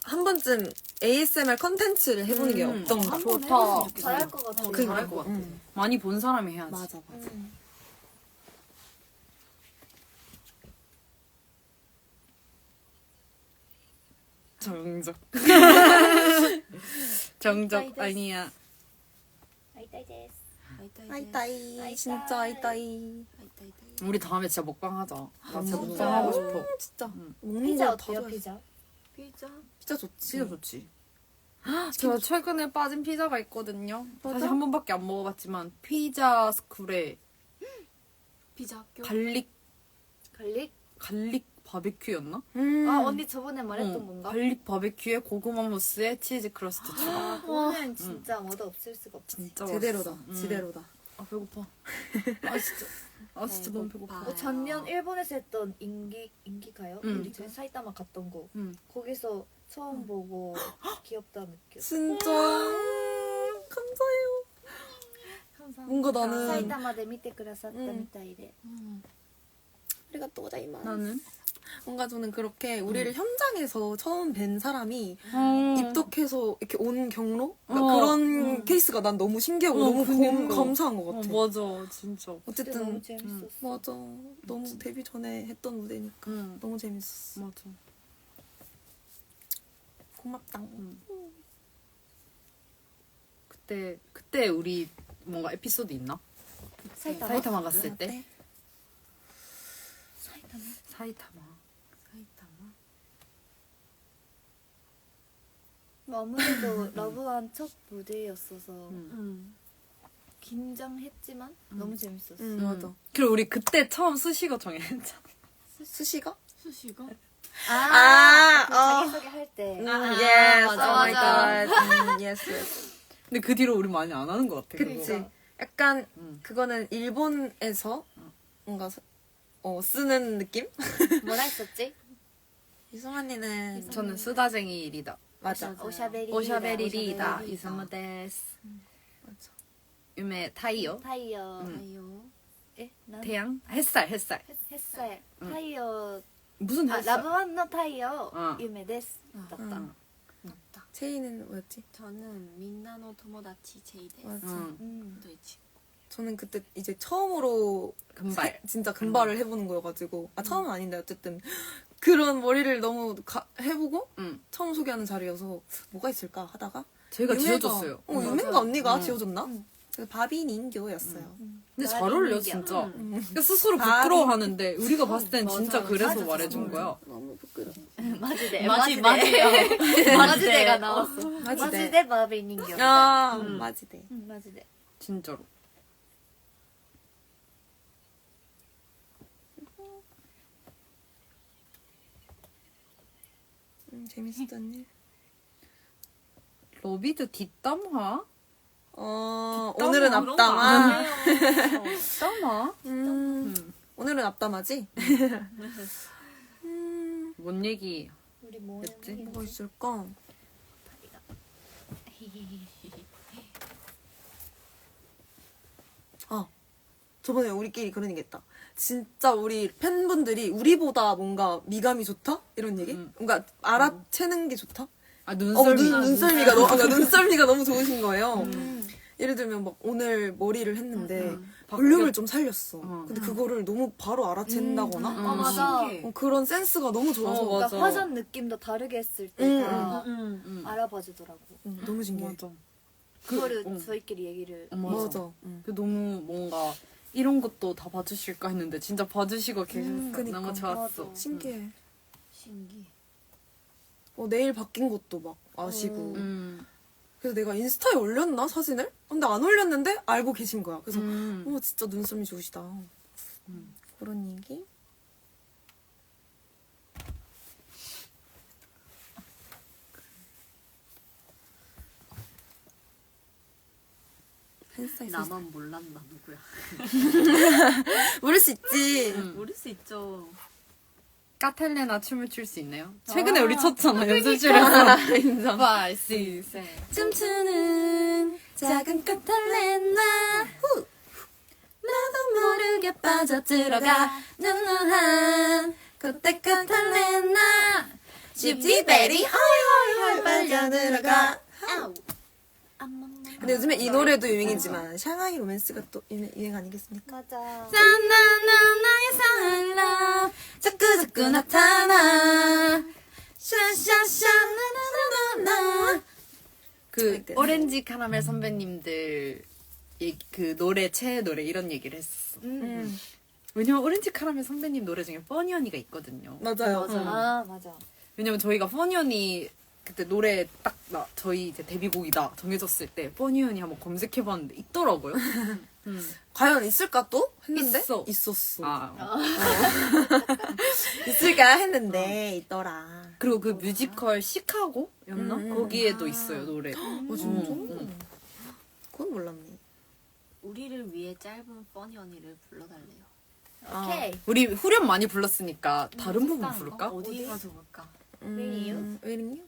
한 번쯤 ASMR 컨텐츠를 해보는 게 어떤가. 좋다. 잘할 것 같아. 잘할 것 같아. 많이 본 사람이 해야지. 맞아. 정적. 정적 아니야. 아이따이 데스. 아이따이. 진짜 아이따이. 우리 다음에 진짜 먹방 하자. 나 진짜 진짜. 먹방 하고 싶어. 진짜. 응. 먹는 피자 거다 어때요, 좋아해. 피자? 피자? 피자 좋지. 진짜 좋지. 제가 최근에 빠진 피자가 있거든요. 사실 한 번밖에 안 먹어봤지만 피자 스쿨에 피자 학교? 갈릭 갈릭? 바비큐였나? 아, 언니 저번에 말했던 어, 건가? 갈릭 바비큐에 고구마 무스에 치즈 크러스트 추가. 아, 그거는 진짜 맛 없을 수가 없지. 진짜 제대로다. 맛있어. 지대로다. 아 배고파. 아 진짜 너무 배고파. 작년 일본에서 했던 인기가요? 우리 저희 사이타마 갔던 거. 거기서 처음 보고 귀엽다 느꼈어. 진짜. 감사해요. 뭔가 나는. 사이타마で見てくださったみたいで. 우리가 또 고자이마스. 나는 뭔가 저는 그렇게 우리를 현장에서 처음 뵌 사람이 입덕해서 이렇게 온 경로? 그러니까 그런 케이스가 난 너무 신기하고 너무 그니까. 감사한 것 같아. 맞아 진짜. 어쨌든 너무 재밌었어. 맞아. 너무 데뷔 전에 했던 무대니까 너무 재밌었어. 맞아. 고맙다. 그때 우리 뭔가 에피소드 있나? 사이타마 갔을 때? 사이타마. 아무래도 러브한 첫 무대였어서 긴장했지만 너무 재밌었어. 맞아. 그리고 우리 그때 처음 스시거 정했잖아. 수시가? 수시가? 자기소개 할 때. yes. 맞아, Oh my 맞아. god. yes. 근데 그 뒤로 우리 많이 안 하는 것 같아. 그치. 그거. 약간 그거는 일본에서 뭔가 쓰는 느낌? 뭐라 했었지? 이승 언니는 저는 쓰다쟁이 리다. 맞아. 오샤베리 리다 이스무 데스. 맞아. 유메 타이어. 타이어. 아이요. 태양? 햇살. 햇살. 타이어. 무슨 햇살? 라브완의 타이어. 어. 유메 데스. 맞다. 체이는 뭐였지? 저는 민나노 토모다치 제이데스. 맞아. 도이치. 저는 그때 이제 처음으로 금발. 진짜 금발을 해보는 거여가지고 처음은 아닌데 어쨌든 그런 머리를 너무 해보고 처음 소개하는 자리여서 뭐가 있을까 하다가 제가 유메가- 지어줬어요. 유메가 언니가 지어줬나? 그래서 바비 닌교였어요. 근데 잘 어울려 진짜. 그러니까 스스로 부끄러워하는데 우리가 봤을 땐 진짜 그래서 말해준 거야. 너무 부끄러워. 마지대. 마지대가 나왔어. 마지대 바비 닌교. 아 마지대. 마지대. 진짜로. 재밌었니? 러비드 뒷담화? 오늘은 앞담화. 뒷담화? 오늘은 앞담화지? 뭔 얘기? 우리 뭐 했지? 뭐가 있을까? 저번에 우리끼리 그런 얘기 했다. 진짜 우리 팬분들이 우리보다 뭔가 미감이 좋다? 이런 얘기? 뭔가 알아채는 게 좋다? 아 눈썰미. 눈썰미가 너무 좋으신 거예요. 예를 들면 막 오늘 머리를 했는데 볼륨을 좀 살렸어. 근데 그거를 너무 바로 알아챈다거나 맞아. 그런 센스가 너무 좋아서 맞아. 그러니까 화장 느낌도 다르게 했을 때 다 알아봐 주더라고. 너무 신기해. 맞아. 그거를 저희끼리 얘기를. 맞아. 그 너무 뭔가 이런 것도 다 봐주실까 했는데 진짜 봐주시고 계셔서 그니까. 너무 좋았어. 맞아. 신기해. 신기해. 내일 바뀐 것도 막 아시고. 그래서 내가 인스타에 올렸나 사진을? 근데 안 올렸는데 알고 계신 거야. 그래서 진짜 눈썹이 좋으시다. 그런 얘기. 팬사이 나만 몰랐나 누구야? 모를 수 있지. 모를 수 있죠. 까텔레나 춤을 출 수 있나요? 최근에 우리 췄잖아 연습실에서. 인정. 5, 6, 7. 춤추는 작은 카탈레나. 나도 모르게 빠져들어가 눈누한 그때 끝할래나 집디베리 헐헐헐 빨려들어가. 근데 요즘에 이 노래도 유행이지만 샹하이 로맨스가 또 유행 아니겠습니까? 맞아. 나나나 나의 사랑 자꾸자꾸 나타나 샤샤샤 나나나나. 그 오렌지 카라멜 선배님들 그 노래 최애 노래 이런 얘기를 했었어. 왜냐면 오렌지 카라멜 선배님 노래 중에 퍼니 언니가 있거든요. 맞아요. 아 맞아. 왜냐면 저희가 퍼니 언니 그때 노래 딱 저희 이제 데뷔곡이다 정해졌을 때 퍼니 언니 한번 검색해봤는데 있더라고요. 과연 있을까 또? 했는데 있어. 있었어. 있을까 했는데 있더라. 그리고 그 뮤지컬 시카고였나? 거기에도 있어요 노래. 진짜? 그건 몰랐네. 우리를 위해 짧은 퍼니 언니를 불러달래요. 오케이. 우리 후렴 많이 불렀으니까 다른 부분 부를까? 어디 가서 볼까? 웨이링요?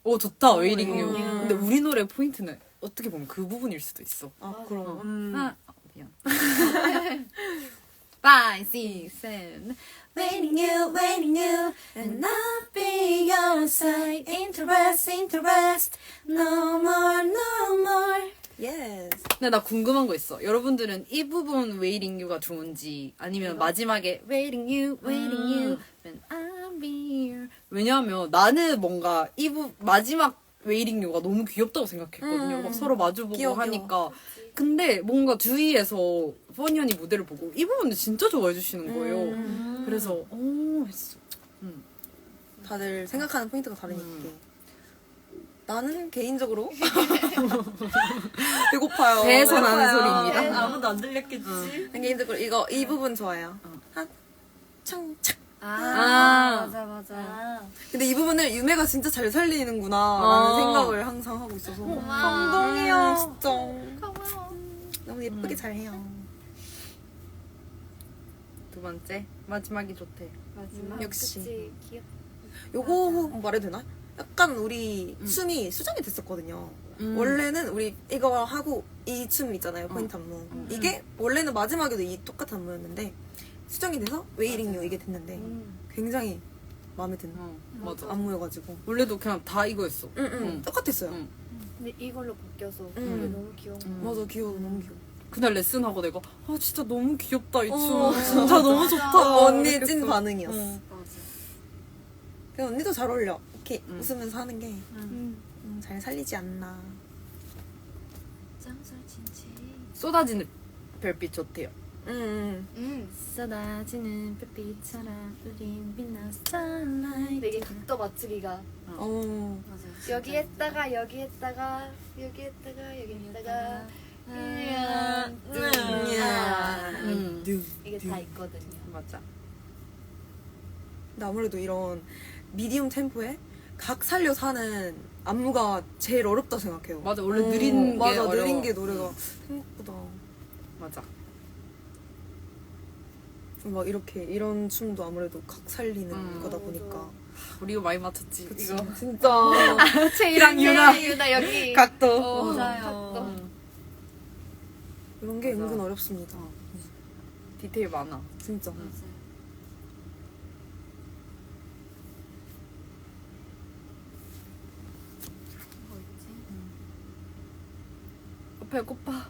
오 좋다 웨이링 유. 웨이링 유. 근데 우리 노래 포인트는 어떻게 보면 그 부분일 수도 있어. 아 그럼. 미안. 5, 6, 7 Waiting you And I'll be your side Interest No more Yes. 근데 나 궁금한 거 있어. 여러분들은 이 부분 Waiting you가 좋은지 아니면 마지막에 Waiting you When I'll be here 왜냐하면 나는 뭔가 이 마지막 Waiting you가 너무 귀엽다고 생각했거든요. 막 서로 마주보고 귀여워, 하니까 근데 뭔가 주위에서 퍼니 언니 무대를 보고 이 부분을 진짜 좋아해 주시는 거예요. 그래서 했어. 다들 생각하는 포인트가 다르니까. 나는 개인적으로 배고파요. 배에서 나는 배고파요. 소리입니다. 아무도 안 들렸겠지? 난 개인적으로 이 부분 좋아요. 창착. 맞아. 근데 이 부분을 유메가 진짜 잘 살리는구나 라는 생각을 항상 하고 있어서 감동이야. 진짜 고마워. 너무 예쁘게 잘해요. 두 번째 마지막이 좋대. 마지막. 역시. 그치, 귀엽. 요거 말해도 되나? 약간 우리 춤이 수정이 됐었거든요. 원래는 우리 이거 하고 이 춤 있잖아요. 포인트 안무. 이게 원래는 마지막에도 이 똑같은 안무였는데 수정이 돼서 웨이링 유 이게 됐는데 굉장히 마음에 드는 맞아. 안무여가지고 원래도 그냥 다 이거였어. 똑같았어요. 근데 이걸로 바뀌어서 이게 너무 귀여운 거. 맞아 귀여워 너무 귀여워. 그날 레슨하고 내가 진짜 너무 귀엽다 이 춤. 어, 진짜 너무 좋다. 언니의 이렇게 찐 했어. 반응이었어. 응. 맞아. 그냥 언니도 잘 어울려. 이렇게 웃으면서 하는 게 잘 음. 살리지 않나. 짱설 친치. 쏟아지는 별빛 좋대요. 쏟아지는 별빛처럼 우린 빛나 sunlight. 근데 이게 각도 맞추기가 맞아. 여기 했다가 여기 했다가 여기 했다가 여기 했다가 이게 다 있거든요. 맞아. 근데 아무래도 이런 미디움 템포에 각 살려서 하는 안무가 제일 어렵다 생각해요. 맞아. 원래 느린 게 맞아, 어려워. 느린 게 노래가 생각보다 맞아. 막 이렇게 이런 춤도 아무래도 각 살리는 거다 보니까 우리 이거 많이 맞췄지. 그치? 이거. 진짜 채이랑 유나 유나 여기 각도. 맞아요. 이런 게 맞아. 은근 어렵습니다. 디테일 많아. 진짜. 맞아. 뭐 있지? 배고파.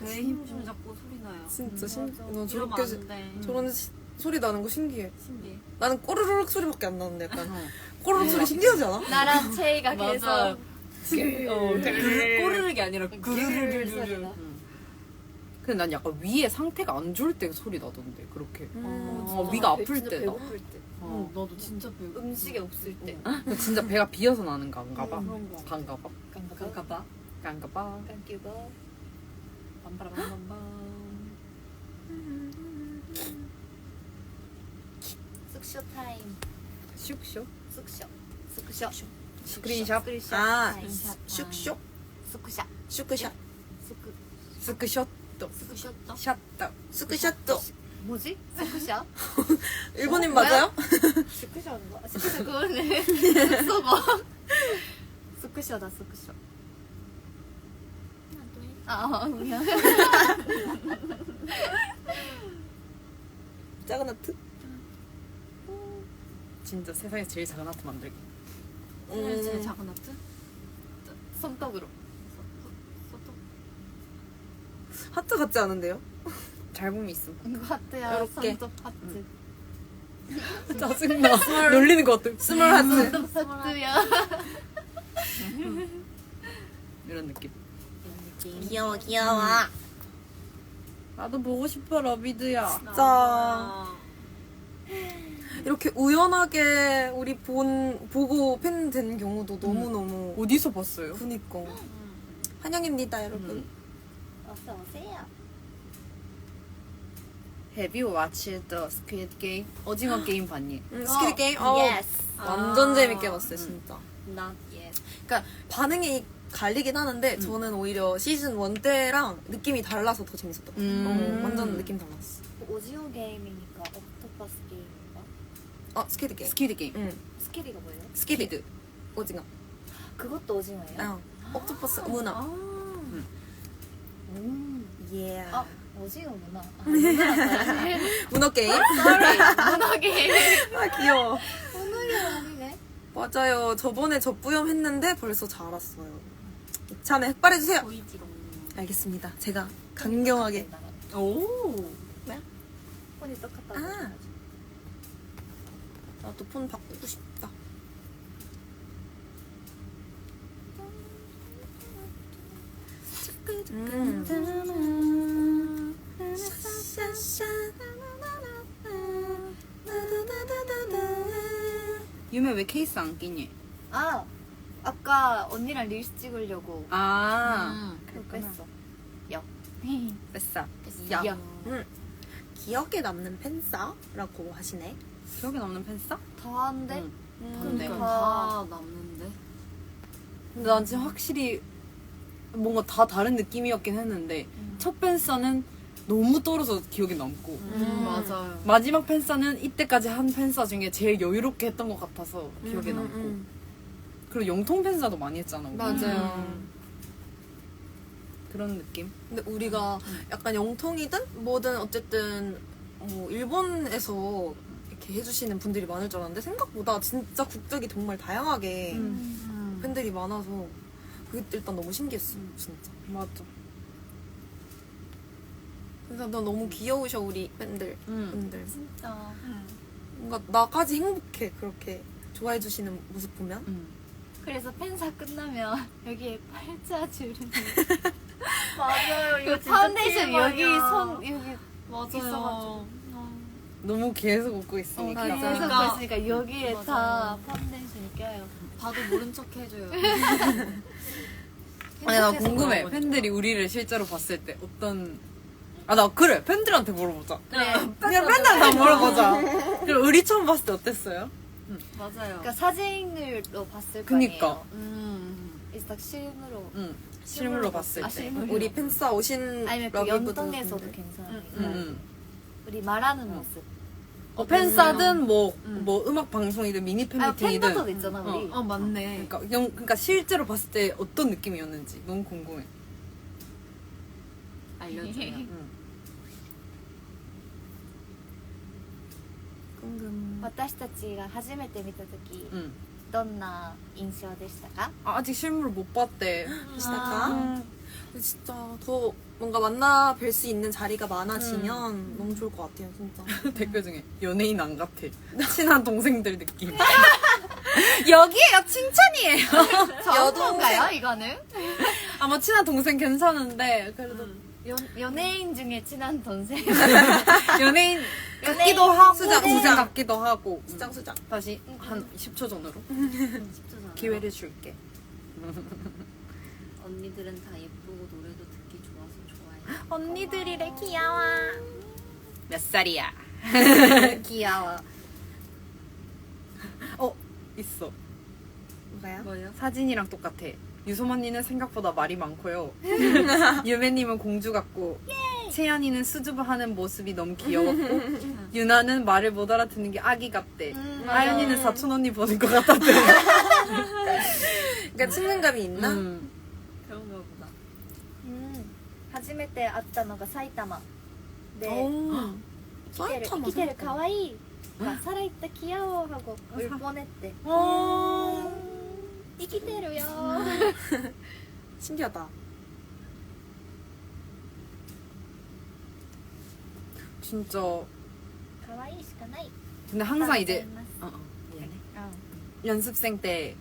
배에 힘좀 잡고 소리 나요. 진짜 난 이러면 저렇게 안 돼. 저런 소리 나는 거 신기해. 신기해. 나는 꼬르륵 소리밖에 안 나는데 약간 꼬르륵 소리 신기하지 않아? 나랑 채이가 맞아. 그래서 꼬르륵이 아니라 구르르르르. 근데 난 약간 위에 상태가 안 좋을 때 소리 나던데 그렇게. 진짜 위가 아플 진짜 때다. 배고플 때 나도 진짜 배고. 음식이 없을 때 진짜 배가 비어서 나는 건가 봐. 그런 거. 간가 봐. 가봐. 간가 봐. 깜기고 빰빠라빰빰빰. 숙쇼 타임 슉슉. 숙쇼 스크린샷. 아, 타임. 슉슉? 스쿠샷 슈크샷? 스크샷도. 스쿠샷도 샷다. 스크샷도. 뭐지? 스쿠샷? 일본인 맞아요? 스쿠샷인가? 스쿠샷 그거네 써봐 스쿠샷다 스쿠샷 그냥. 작은 하트? 진짜 세상에서 제일 작은 하트 만들기. 제일 작은 하트? 손톱으로. 소톱. 하트 같지 않은데요? 잘 보면 있어. 이거 하트야. 요렇게. 손톱 하트. 짜증나. 놀리는 것 같아. 스몰 하트. 손톱 하트야. 이런 느낌. 귀여워 귀여워. 나도 보고 싶어 러비드야. 진짜 이렇게 우연하게 우리 보고 팬 된 경우도 너무너무 어디서 봤어요? 그니까 환영입니다 여러분. 어서 오세요. Have you watched the Squid Game? 오징어 게임 봤니? 스키드 게임? Yes. 완전 재밌게 봤어요 진짜. Not yet. 그러니까 반응이 갈리긴 하는데 저는 오히려 시즌 1 때랑 느낌이 달라서 더 재밌었던 것 같아요. 완전 느낌 달랐어. 오징어 게임이니까 옥토퍼스 게임인가? 스키드 게임. 스퀴드 게임. 응. 스키리가 뭐예요? 스키드. 오징어. 그것도 오징어예요? 옥토퍼스 문어. 예. 오징어구나. 문어 게임. 문어 게임. 아 귀여워. 문어 게임 아니네. 맞아요. 저번에 젖부염 했는데 벌써 자랐어요. 이참에 흑발해주세요. 보이지롱. 알겠습니다. 제가 강경하게. 오. 폰이 똑같다. 아. 나도 폰 바꾸고 싶다. 유메 왜 케이스 안 끼니? 아까 언니랑 릴스 찍으려고 그거 뺐어. 뺐어. 야. 기억에 남는 팬싸라고 하시네. 기억에 남는 팬싸? 더한데? 근데 그러니까. 다 남는데. 근데 난 진짜 확실히 뭔가 다 다른 느낌이었긴 했는데 첫 팬싸는 너무 떨어져 기억에 남고 맞아요. 마지막 팬싸는 이때까지 한 팬싸 중에 제일 여유롭게 했던 것 같아서 기억에 남고 그리고 영통 팬싸도 많이 했잖아 우리. 맞아요. 그런 느낌? 근데 우리가 약간 영통이든 뭐든 어쨌든 일본에서 이렇게 해주시는 분들이 많을 줄 알았는데 생각보다 진짜 국적이 정말 다양하게 팬들이 많아서 그게 일단 너무 신기했어 진짜. 맞아. 그래서 너 너무 귀여우셔 우리 팬들. 분들. 진짜. 뭔가 나까지 행복해 그렇게 좋아해 주시는 모습 보면. 그래서 팬사 끝나면 여기에 팔자 주름이. 맞아요. 그 파운데이션 여기 손 여기 맞아요. 있어가지고. 너무 계속 웃고 있으니까. 계속 그러니까. 보시니까 여기에 맞아요. 다 파운데이션이 껴요. 봐도 모른 척 해줘요. 아니 나 행복해서 궁금해. 그런 거니까. 팬들이 우리를 실제로 봤을 때 어떤 나 그래 팬들한테 물어보자. 그래. 그냥 팬들한테 물어보자. 그럼 우리 처음 봤을 때 어땠어요? 맞아요. 그러니까 사진으로 봤을 그니까. 거 아니에요. 이딱 실물로. 응. 실물로 봤을 때. 실물로. 우리 팬싸 오신 아니면 그 러비분들. 연동에서도 괜찮아요. 응. 우리 말하는 모습. 팬싸든 뭐 음악 방송이든 미니 아 팬미팅이든. 팬더도 있잖아 우리. 맞네. 그러니까 실제로 봤을 때 어떤 느낌이었는지 너무 궁금해. 알려줘요. 응. 私たちが初めて見た時 응. どんな印象でしたか? 아직 실물을 못 봤대. 시작가. 진짜 더 뭔가 만나 뵐 수 있는 자리가 많아지면 너무 좋을 것 같아요 진짜. 댓글 중에 연예인 안 같아. 친한 동생들 느낌. 여기에요 칭찬이에요. 여동생. 저인가요 이거는? 아마 친한 동생 괜찮은데 그래도 연예인 중에 친한 동생. 연예인 같기도 연예인 하고 수장, 동생 수장. 같기도 하고. 수장 수장. 다시 한 10초 전으로 10초 기회를 줄게. 언니들은 다 예쁘고 노래도 듣기 좋아서 좋아해요. 언니들이래 귀여워. 몇 살이야? 귀여워. 있어. 뭐가요? 뭐예요? 사진이랑 똑같아. 유솜 언니는 생각보다 말이 많고요. 유매님은 공주 같고, 채연이는 수줍어하는 모습이 너무 귀여웠고, 유나는 말을 못 알아듣는 게 아기 같대. 아연이는 사촌 언니 보는 것 같았대. 그러니까 친근감이 있나? 그런가 보다. 初めて会ったのが埼玉で 오. 生きてる生きてるかわいい살아있다 귀여워 하고 울 뻔했대.生きてるよ. 신기하다. 진짜. かわいいしかない. 근데 항상 이제 감사합니다. 미안해. 어. 연습생 때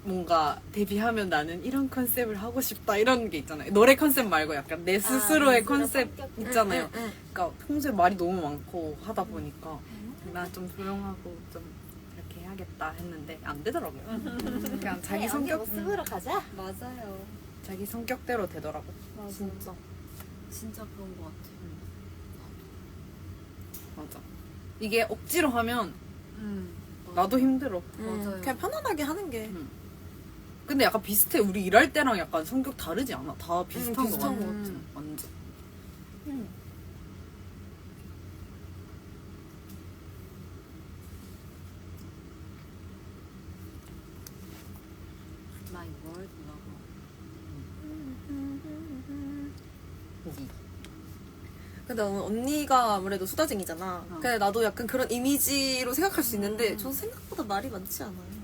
뭔가 데뷔하면 나는 이런 컨셉을 하고 싶다 이런 게 있잖아요. 노래 컨셉 말고 약간 내 스스로의 스스로 컨셉 성격. 있잖아요. 응. 그러니까 평소에 말이 너무 많고 하다 보니까 나 좀 조용하고 좀 이렇게 해야겠다 했는데 안 되더라고요. 그냥 자기 네, 언니 성격 모습으로 가자. 맞아요. 자기 성격대로 되더라고. 맞아. 진짜. 진짜 그런 것 같아. 맞아. 이게 억지로 하면 맞아. 나도 힘들어. 맞아요. 그냥 편안하게 하는 게. 근데 약간 비슷해. 우리 일할 때랑 약간 성격 다르지 않아? 다 비슷한 거 비슷한 같아. 것 같아. 완전. My word lover. 근데 나는 언니가 아무래도 수다쟁이잖아. 근데 나도 약간 그런 이미지로 생각할 수 있는데 저 생각보다 말이 많지 않아요.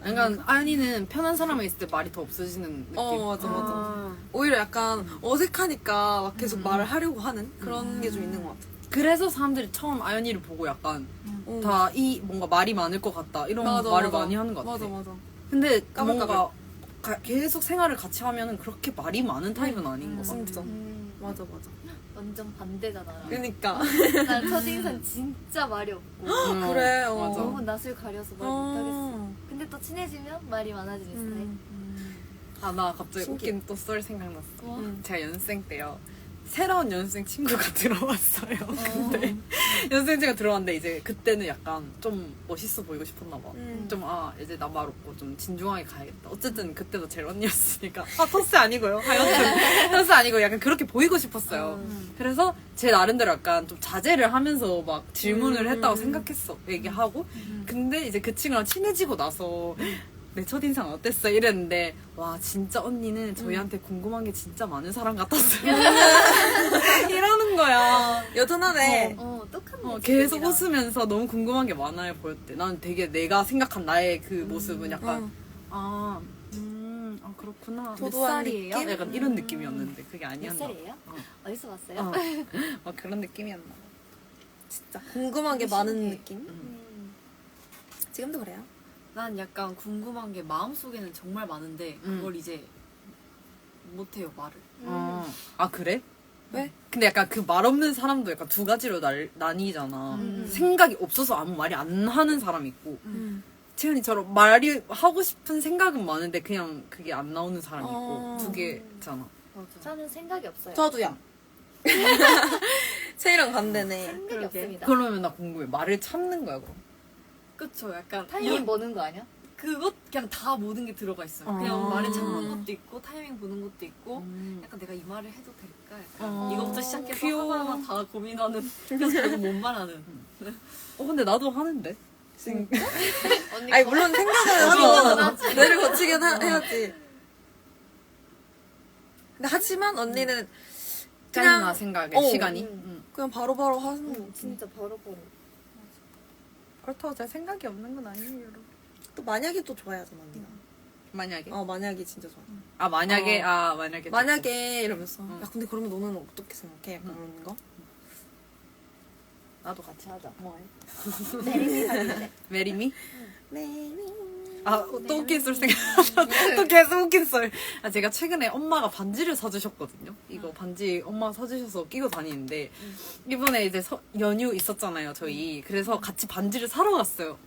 그러니까 아니는 편한 사람이 있을 때 말이 더 없어지는 느낌. 맞아. 아, 오히려 약간 어색하니까 막 계속 말을 하려고 하는 그런 게 좀 있는 것 같아. 그래서 사람들이 처음 아연이를 보고 약간 어. 다 이 뭔가 말이 많을 것 같다 이런 말을 많이 하는 것 같아. 맞아. 근데 까불까불. 뭔가 계속 생활을 같이 하면은 그렇게 말이 많은 타입은 아닌 것 같아. 진짜. 맞아. 완전 반대잖아. 그러니까. 난 첫인상 진짜 말이 없고 그래. 맞아. 너무 낯을 가려서 말 못하겠어. 어. 근데 또 친해지면 말이 많아지는 스타일. 아, 나 갑자기 신기해. 웃긴 또 썰 생각났어. 뭐? 제가 연습생 때요. 새로운 연습생 친구가 들어왔어요. 근데 연습생 친구가 들어왔는데 이제 그때는 약간 좀 멋있어 보이고 싶었나 봐. 좀 이제 나 말 없고 좀 진중하게 가야겠다. 어쨌든 그때도 제일 언니였으니까 토스 아니고요. 하여튼 토스 아니고 약간 그렇게 보이고 싶었어요. 그래서 제 나름대로 약간 좀 자제를 하면서 막 질문을 했다고 생각했어. 얘기하고. 근데 이제 그 친구랑 친해지고 나서 내 첫인상 어땠어? 이랬는데 와 진짜 언니는 저희한테 궁금한 게 진짜 많은 사람 같았어요. 이러는 거야. 여전하네. 똑같네. 계속 지금이랑. 웃으면서 너무 궁금한 게 많아요 보였대. 난 되게 내가 생각한 나의 그 모습은 약간 그렇구나. 몇 도도한 살이에요? 느낌? 약간 이런 느낌이었는데 그게 몇 아니었나? 살이에요? 어. 어디서 봤어요? 막 그런 느낌이었나? 진짜. 궁금한 게 많은 신기해. 느낌? 지금도 그래요? 난 약간 궁금한 게 마음속에는 정말 많은데 그걸 이제 못해요 말을. 아 그래? 왜? 근데 약간 그 말 없는 사람도 약간 두 가지로 나뉘잖아. 생각이 없어서 아무 말이 안 하는 사람 있고 채연이처럼 말이 하고 싶은 생각은 많은데 그냥 그게 안 나오는 사람이 있고 두 개잖아. 맞아. 저는 생각이 없어요. 저도요. 채이랑 반대네. 생각이 그러게. 없습니다. 그러면 나 궁금해. 말을 참는 거야 그럼? 그쵸. 약간 타이밍 보는 거 아니야? 그것 그냥 다 모든 게 들어가 있어요. 아. 그냥 말을 참는 것도 있고 타이밍 보는 것도 있고 약간 내가 이 말을 해도 될까? 약간 이거부터 시작해서 귀여워. 하나하나 다 고민하는 그래서 결국 못 말하는. 근데 나도 하는데. 언니 아니 물론 생각을 해서 뇌를 거치긴 해야지. 근데 하지만 언니는 짧나 그냥 생각에 어. 시간이. 그냥 바로바로 하는 거지. 진짜 바로바로. 그렇다고 제가 생각이 없는 건 아니에요 여러분. 또 만약에 또 좋아하잖아 언니가. 만약에? 만약에 진짜 좋아. 만약에 만약에 만약에 이러면서 야 근데 그러면 너는 어떻게 생각해? 약간 그런 거. 나도 같이 하자. 뭐해? 내리미 가는데. 메리미? 네. 또 웃긴 썰 생각나. 또 계속 웃긴 썰. 제가 최근에 엄마가 반지를 사주셨거든요. 이거 반지 엄마가 사주셔서 끼고 다니는데 이번에 이제 연휴 있었잖아요 저희. 그래서 같이 반지를 사러 갔어요.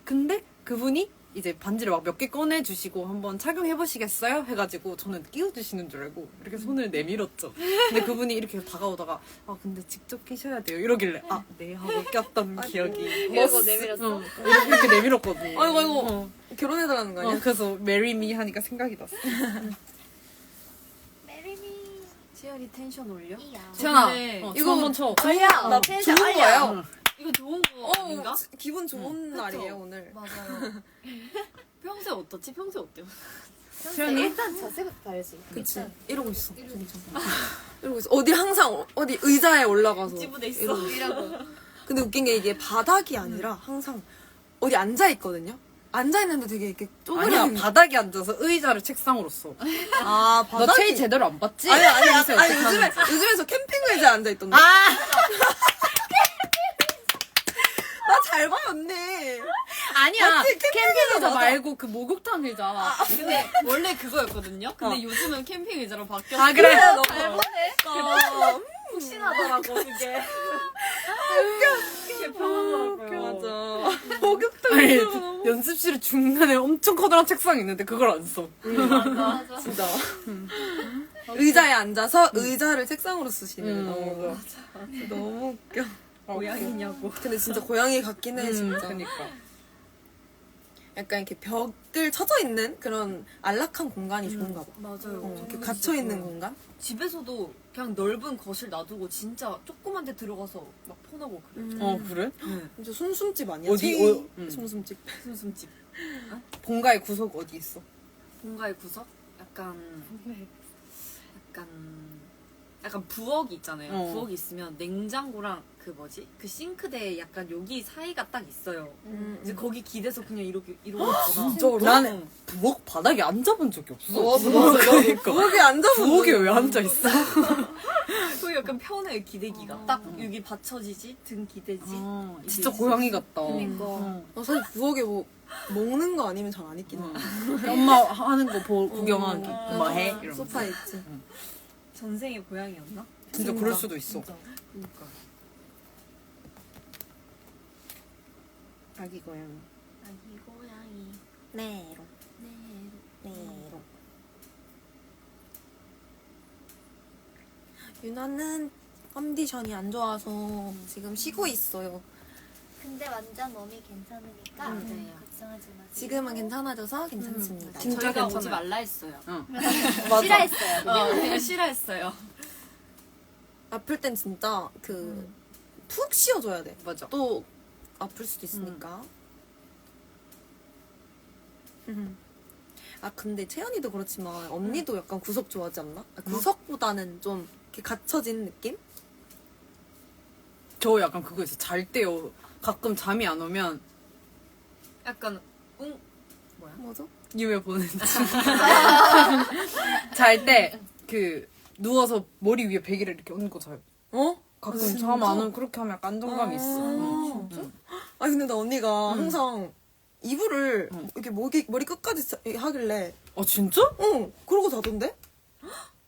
근데 그분이 이제 반지를 막 몇 개 꺼내주시고 한번 착용해보시겠어요? 해가지고 저는 끼워주시는 줄 알고 이렇게 손을 내밀었죠. 근데 그분이 이렇게 다가오다가 근데 직접 끼셔야 돼요 이러길래 네 하고 꼈던 기억이. 이러고 내밀었어? 이렇게 내밀었거든요. 아이고 결혼해달라는 거 아니야? 그래서 marry me 하니까 생각이 났어. 메리미. 채연이 텐션 올려? 지현아 근데 이거 한번 쳐. 나 좋은 거예요. 이거 좋은 거 아닌가? 기분 좋은 그쵸? 날이에요 오늘. 맞아요. 평소에 어떻지? 평소에 어때요? 태연이? 일단 자세부터 다르지. 그치. 이러고 있어. 진짜. 이러고 있어. 어디 항상 어디 의자에 올라가서. 찌부돼 있어. 이러고 있어. 근데 웃긴 게 이게 바닥이 아니라 항상 어디 앉아 있거든요. 앉아 있는데 되게 이렇게 아니야, 쪼그려. 바닥에 앉아서 의자를 책상으로 써. 아 너 바닥이. 체이 제대로 안 봤지? 아니 요새 어떻게 하는지. 요즘에 저 캠핑 의자에 앉아 있던데. 아! 나 잘 봐 언니. 아니야. 맞지? 캠핑 캠핑 의자 의자 맞아. 말고 그 목욕탕 의자. 근데 원래 그거였거든요. 근데 요즘은 캠핑 의자로 바뀌었어. 아, 그래? 어. 푹신하더라고 그게. 그게 편하더라고요. 맞아. 목욕탕 아니, 의자 너무 연습실 중간에 엄청 커다란 책상이 있는데 그걸 안 써. 맞아. 진짜. 의자에 앉아서 의자를 책상으로 쓰시는 너무 너무 웃겨. 고양이냐고. 근데 진짜 고양이 같긴 해 진짜. 그러니까. 약간 이렇게 벽들 쳐져 있는 그런 안락한 공간이 좋은가 봐. 맞아요. 이렇게 갇혀 있는 공간. 집에서도 그냥 넓은 거실 놔두고 진짜 조그만 데 들어가서 막 폰하고 그래. 어, 그래? 진짜 숨숨집 아니야? 어디? 제일 어, 숨숨집. 숨숨집. 본가의 구석 어디 있어? 본가의 구석? 약간 부엌이 있잖아요. 어. 부엌이 있으면 냉장고랑 그 뭐지? 그 싱크대에 약간 여기 사이가 딱 있어요. 이제 거기 기대서 그냥 이러고 있거나. 진짜로? 나는 부엌 바닥에 앉아본 적이 없어. 맞아. 그러니까. 부엌에 앉아서 부엌에 왜 앉아 있어? 거기 약간 편해요, 기대기가. 딱 여기 받쳐지지? 등 기대지? 이게 진짜 있어. 고양이 같다. 그러니까. 사실 부엌에 뭐 먹는 거 아니면 잘 안 있긴 해. 엄마 하는 거 구경하기. 뭐 해? 이러면서. 소파에 있지. 전생에 고양이였나? 진짜 그럴 수도 있어. 그러니까. 아기 고양이. 아기 고양이. 네로. 네. 네로. 유나는 컨디션이 안 좋아서 지금 쉬고 있어요. 근데 완전 몸이 괜찮으니까 걱정하지 마세요. 지금은 괜찮아져서 괜찮습니다. 진짜 저희가 괜찮아요. 오지 말라 했어요. 싫어했어요. 그냥 싫어했어요. 아플 땐 진짜 푹 쉬어줘야 돼. 맞아. 또 아플 수도 있으니까. 아 근데 채연이도 그렇지만 언니도 약간 구석 좋아하지 않나? 구석보다는 좀 이렇게 갇혀진 느낌? 저 약간 그거 있어. 잘 때요. 가끔 잠이 안 오면 약간 뭐죠? 유에 보는지. 잘 때 누워서 머리 위에 베개를 이렇게 얹고 자요. 어? 가끔 진짜? 잠 안 오면 그렇게 하면 약간 안정감이 있어. 아니 근데 나 언니가 항상 이불을 이렇게 머리 끝까지 하길래 진짜? 그러고 자던데?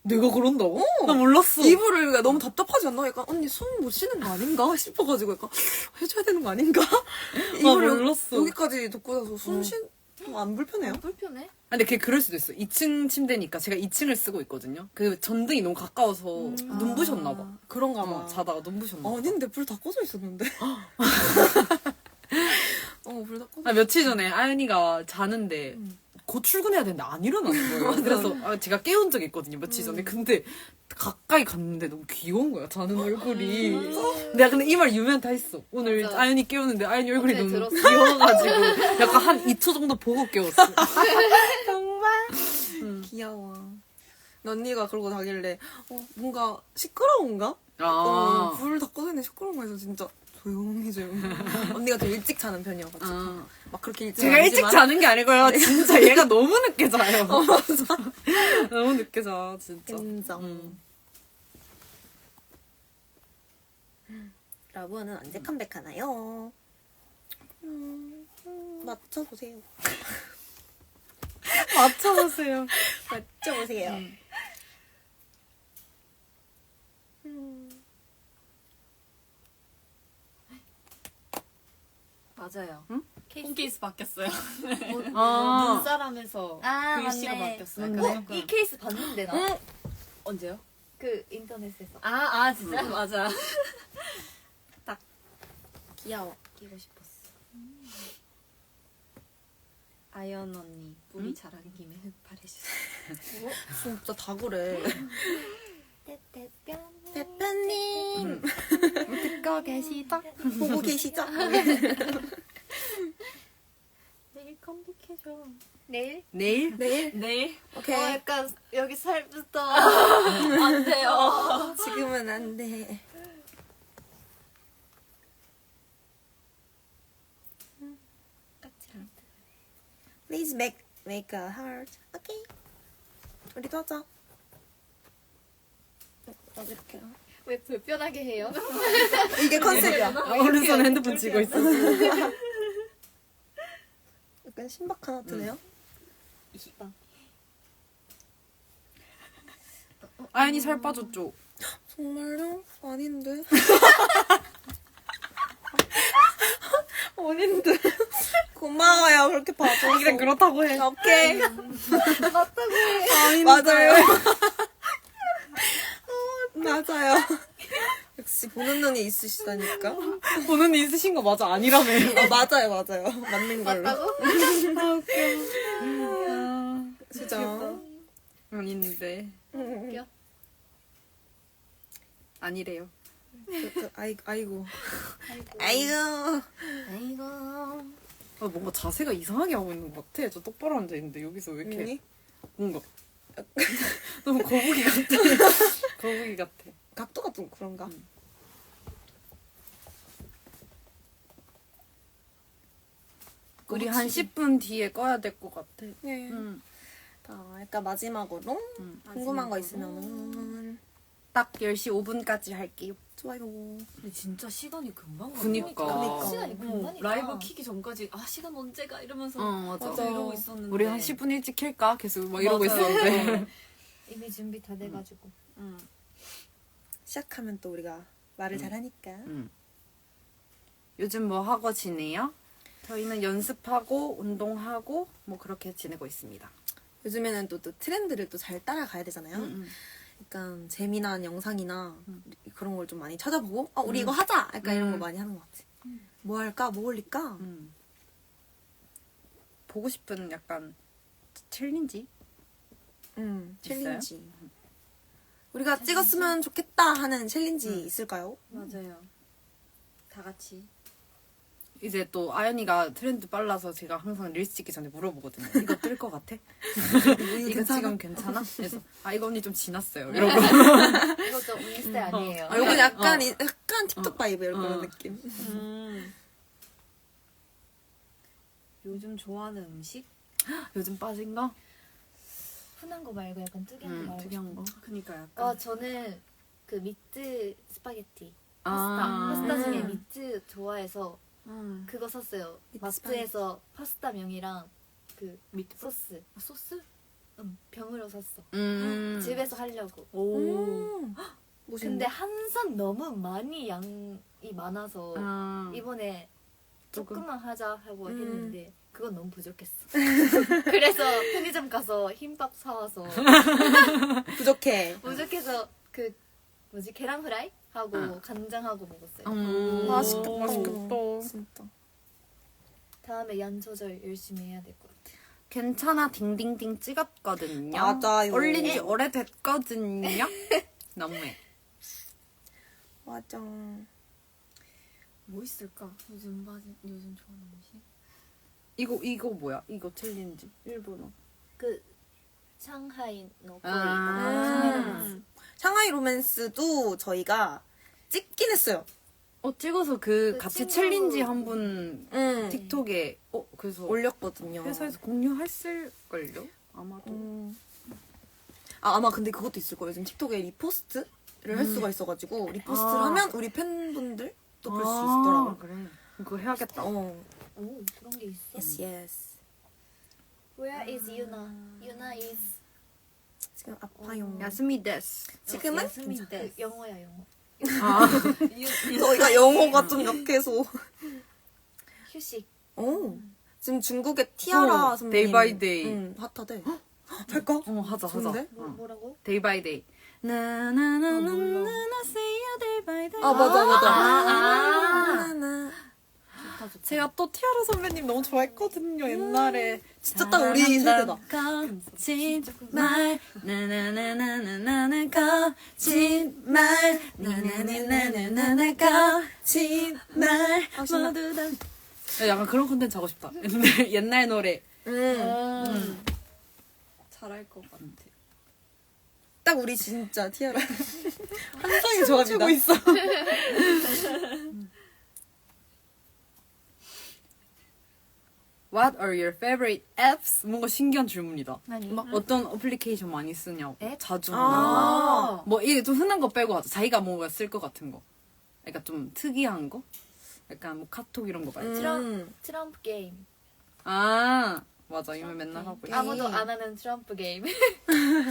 내가 그런다고? 어. 나 몰랐어. 이불을 너무 답답하지 않나? 약간 언니 숨 못 쉬는 거 아닌가 싶어가지고 약간 해줘야 되는 거 아닌가? 이불을 몰랐어. 여기까지 덮고 자서 숨 안 불편해요? 불편해? 근데 그게 그럴 수도 있어. 2층 침대니까 제가 2층을 쓰고 있거든요. 그 전등이 너무 가까워서 눈부셨나 봐. 그런가 봐. 자다가 눈부셨나 봐. 아닌데 불 다 꺼져 있었는데. 불 다 꺼져. 며칠 전에 아연이가 자는데 곧 출근해야 되는데 안 일어나는 거예요. 그래서 제가 깨운 적이 있거든요. 며칠 전에. 근데 가까이 갔는데 너무 귀여운 거야. 자는 얼굴이. 내가 근데 이 말 유면 다 했어. 오늘 맞아. 아연이 깨우는데 아연이 얼굴이 어제 너무 들었어. 귀여워가지고 약간 한 2초 정도 보고 깨웠어. 정말? 귀여워. 언니가 그러고 자길래 뭔가 시끄러운가? 불 다 꺼져 있는 시끄러운 거에서 진짜 조용히 언니가 좀 일찍 자는 편이어가지고 막 그렇게 일찍 제가 일찍 아니지만 자는 게 아니고요. 진짜 얘가 너무 늦게 자요. 맞아. 너무 늦게 자, 진짜. 인정. 라부아는 언제 컴백하나요? 맞춰보세요. 맞춰보세요. 맞춰보세요. 맞아요. 응? 폰케이스 바뀌었어요. 눈사람에서 글씨가 맞네. 바뀌었어요. 맞네. 약간 이 케이스 봤는데 나? 언제요? 그 인터넷에서. 진짜? 맞아. 귀여워. 끼고 싶었어. 아연 언니 뿌리 자란 김에 흙 바르주세요. 진짜 다 그래. 대표님. 대표님. 듣고 계시죠? 보고 계시죠? 내일 컴백해줘. 내일? 내일? 내일? 오케이. 약간 여기 살부터 안 돼요. 지금은 안 돼. Please make a heart. 오케이. 우리도 하자. 이렇게. 왜 불편하게 해요? 이게 컨셉이야. 오른손에 핸드폰 쥐고 있어. 약간 신박한 하트네요. 아연이 살 빠졌죠? 정말요? 아닌데. 아닌데. 고마워요. 그렇게 봐줘. 그냥 그렇다고 해. 오케이. 맞다고 해. 맞아요. 맞아요. 역시 보는 눈이 있으시다니까. 보는 일 있으신 거 맞아? 아니라며. 맞아요. 맞는 걸로. 맞다고? 진짜. 아닌데. 웃겨. 아니래요. 아이고. 뭔가 자세가 이상하게 하고 있는 것 같아. 저 똑바로 앉아있는데 여기서 왜 이렇게 언니? 뭔가 너무 거북이 같아. 거북이 같아. 각도가 좀 그런가? 우리 한 10분 뒤에 꺼야 될 것 같아. 네. 응. 그러니까 마지막으로 궁금한 거 있으면은 딱 10시 5분까지 할게요. 좋아요. 근데 진짜 시간이 금방 가. 그니까. 시간이 금방이다. 라이브 키기 전까지 시간 언제가 이러면서 맞아. 맞아. 이러고 있었는데 우리 한 10분 일찍 킬까? 계속 막 이러고 맞아요. 있었는데. 이미 준비 다 돼가지고. 시작하면 또 우리가 말을 잘하니까. 요즘 뭐 하고 지내요? 저희는 연습하고 운동하고 뭐 그렇게 지내고 있습니다. 요즘에는 또 트렌드를 또 잘 따라가야 되잖아요. 약간 재미난 영상이나 그런 걸 좀 많이 찾아보고 우리 이거 하자! 약간 이런 거 많이 하는 것 같아. 뭐 할까? 뭐 올릴까? 보고 싶은 약간 챌린지? 챌린지. 우리가 찍었으면 좋겠다 하는 챌린지 있을까요? 맞아요. 다 같이. 이제 또 아연이가 트렌드 빨라서 제가 항상 릴스 찍기 전에 물어보거든요. 이거 뜰 것 같아? 이거 찍으면 괜찮아? 그래서 이거 언니 좀 지났어요. 이러고. 이거 좀 인스타 아니에요. 이건 약간 틱톡 바이브 이런 그런 느낌. 요즘 좋아하는 음식? 요즘 빠진 거? 흔한 거 말고 약간 특이한 거 말고. 특이한 거. 그니까 약간 저는 그 미트 스파게티 아. 파스타 중에 미트 좋아해서 음. 그거 샀어요. 미트 마트에서 파스타 명이랑 그 미트 소스 소스? 병으로 샀어. 음. 집에서 하려고. 오. 근데 항상 너무 많이 양이 많아서 아. 이번에 조금. 조금만 하자 하고 했는데 그건 너무 부족했어. 그래서 편의점 가서 흰밥 사와서 부족해. 부족해서 그 뭐지 계란 프라이 하고 간장하고 먹었어요. 맛있겠다. 진짜. 다음에 양 조절 열심히 해야 될 것 같아. 괜찮아 딩딩딩 찍었거든요. 맞아요. 올린 지 오래됐거든요. 너무해. 맞아. 뭐 있을까? 요즘 좋아하는 음식? 이거 뭐야? 이거 챌린지. 일본어. 그 상하이 노 상하이 로맨스도 저희가 찍긴 했어요. 찍어서 그 그 같이 친구- 챌린지 한 분 틱톡에 그래서 올렸거든요. 회사에서 공유했을걸요? 아마도. 아마 근데 그것도 있을 거예요. 요즘 틱톡에 리포스트를 할 수가 있어가지고 리포스트를 하면 우리 팬분들 또 볼 수 있더라고요. 그래. 그거 해야겠다. 오 그런 게 있어. Yes, yes. Where is Yuna? Yuna is 지금 아파요. 야스미 데스. 지금은 그 영어야 영어. 저희가 영어가 좀 약해서. 휴식. 지금 중국의 티아라 선배님. Day by day. 핫하대. 할까? 하자. 좋은데? 뭐라고? Day by day. 나나나나나나 see you day by day. 맞아. 제가 또 티아라 선배님 너무 좋아했거든요 옛날에. 진짜 딱 우리 세대다. 거짓말 나나나나나나나 거짓말 나나나나나나 거짓말 모두 다 약간 그런 콘텐츠 하고 싶다. 옛날 노래. 잘할 것 같아. 딱 우리 진짜 티아라 환상의 조합이다. 있어. What are your favorite apps? 뭔가 신기한 질문이다. 아니. 막 어떤 어플리케이션 많이 쓰냐고. 앱? 자주. 아. 뭐 이게 좀 흔한 거 빼고 하자. 자기가 뭔가 쓸 것 같은 거. 그러니까 좀 특이한 거? 약간 뭐 카톡 이런 거 말지. 트럼프 게임. 아 맞아 이거 맨날 하고 있어. 아무도 안 하는 트럼프 게임.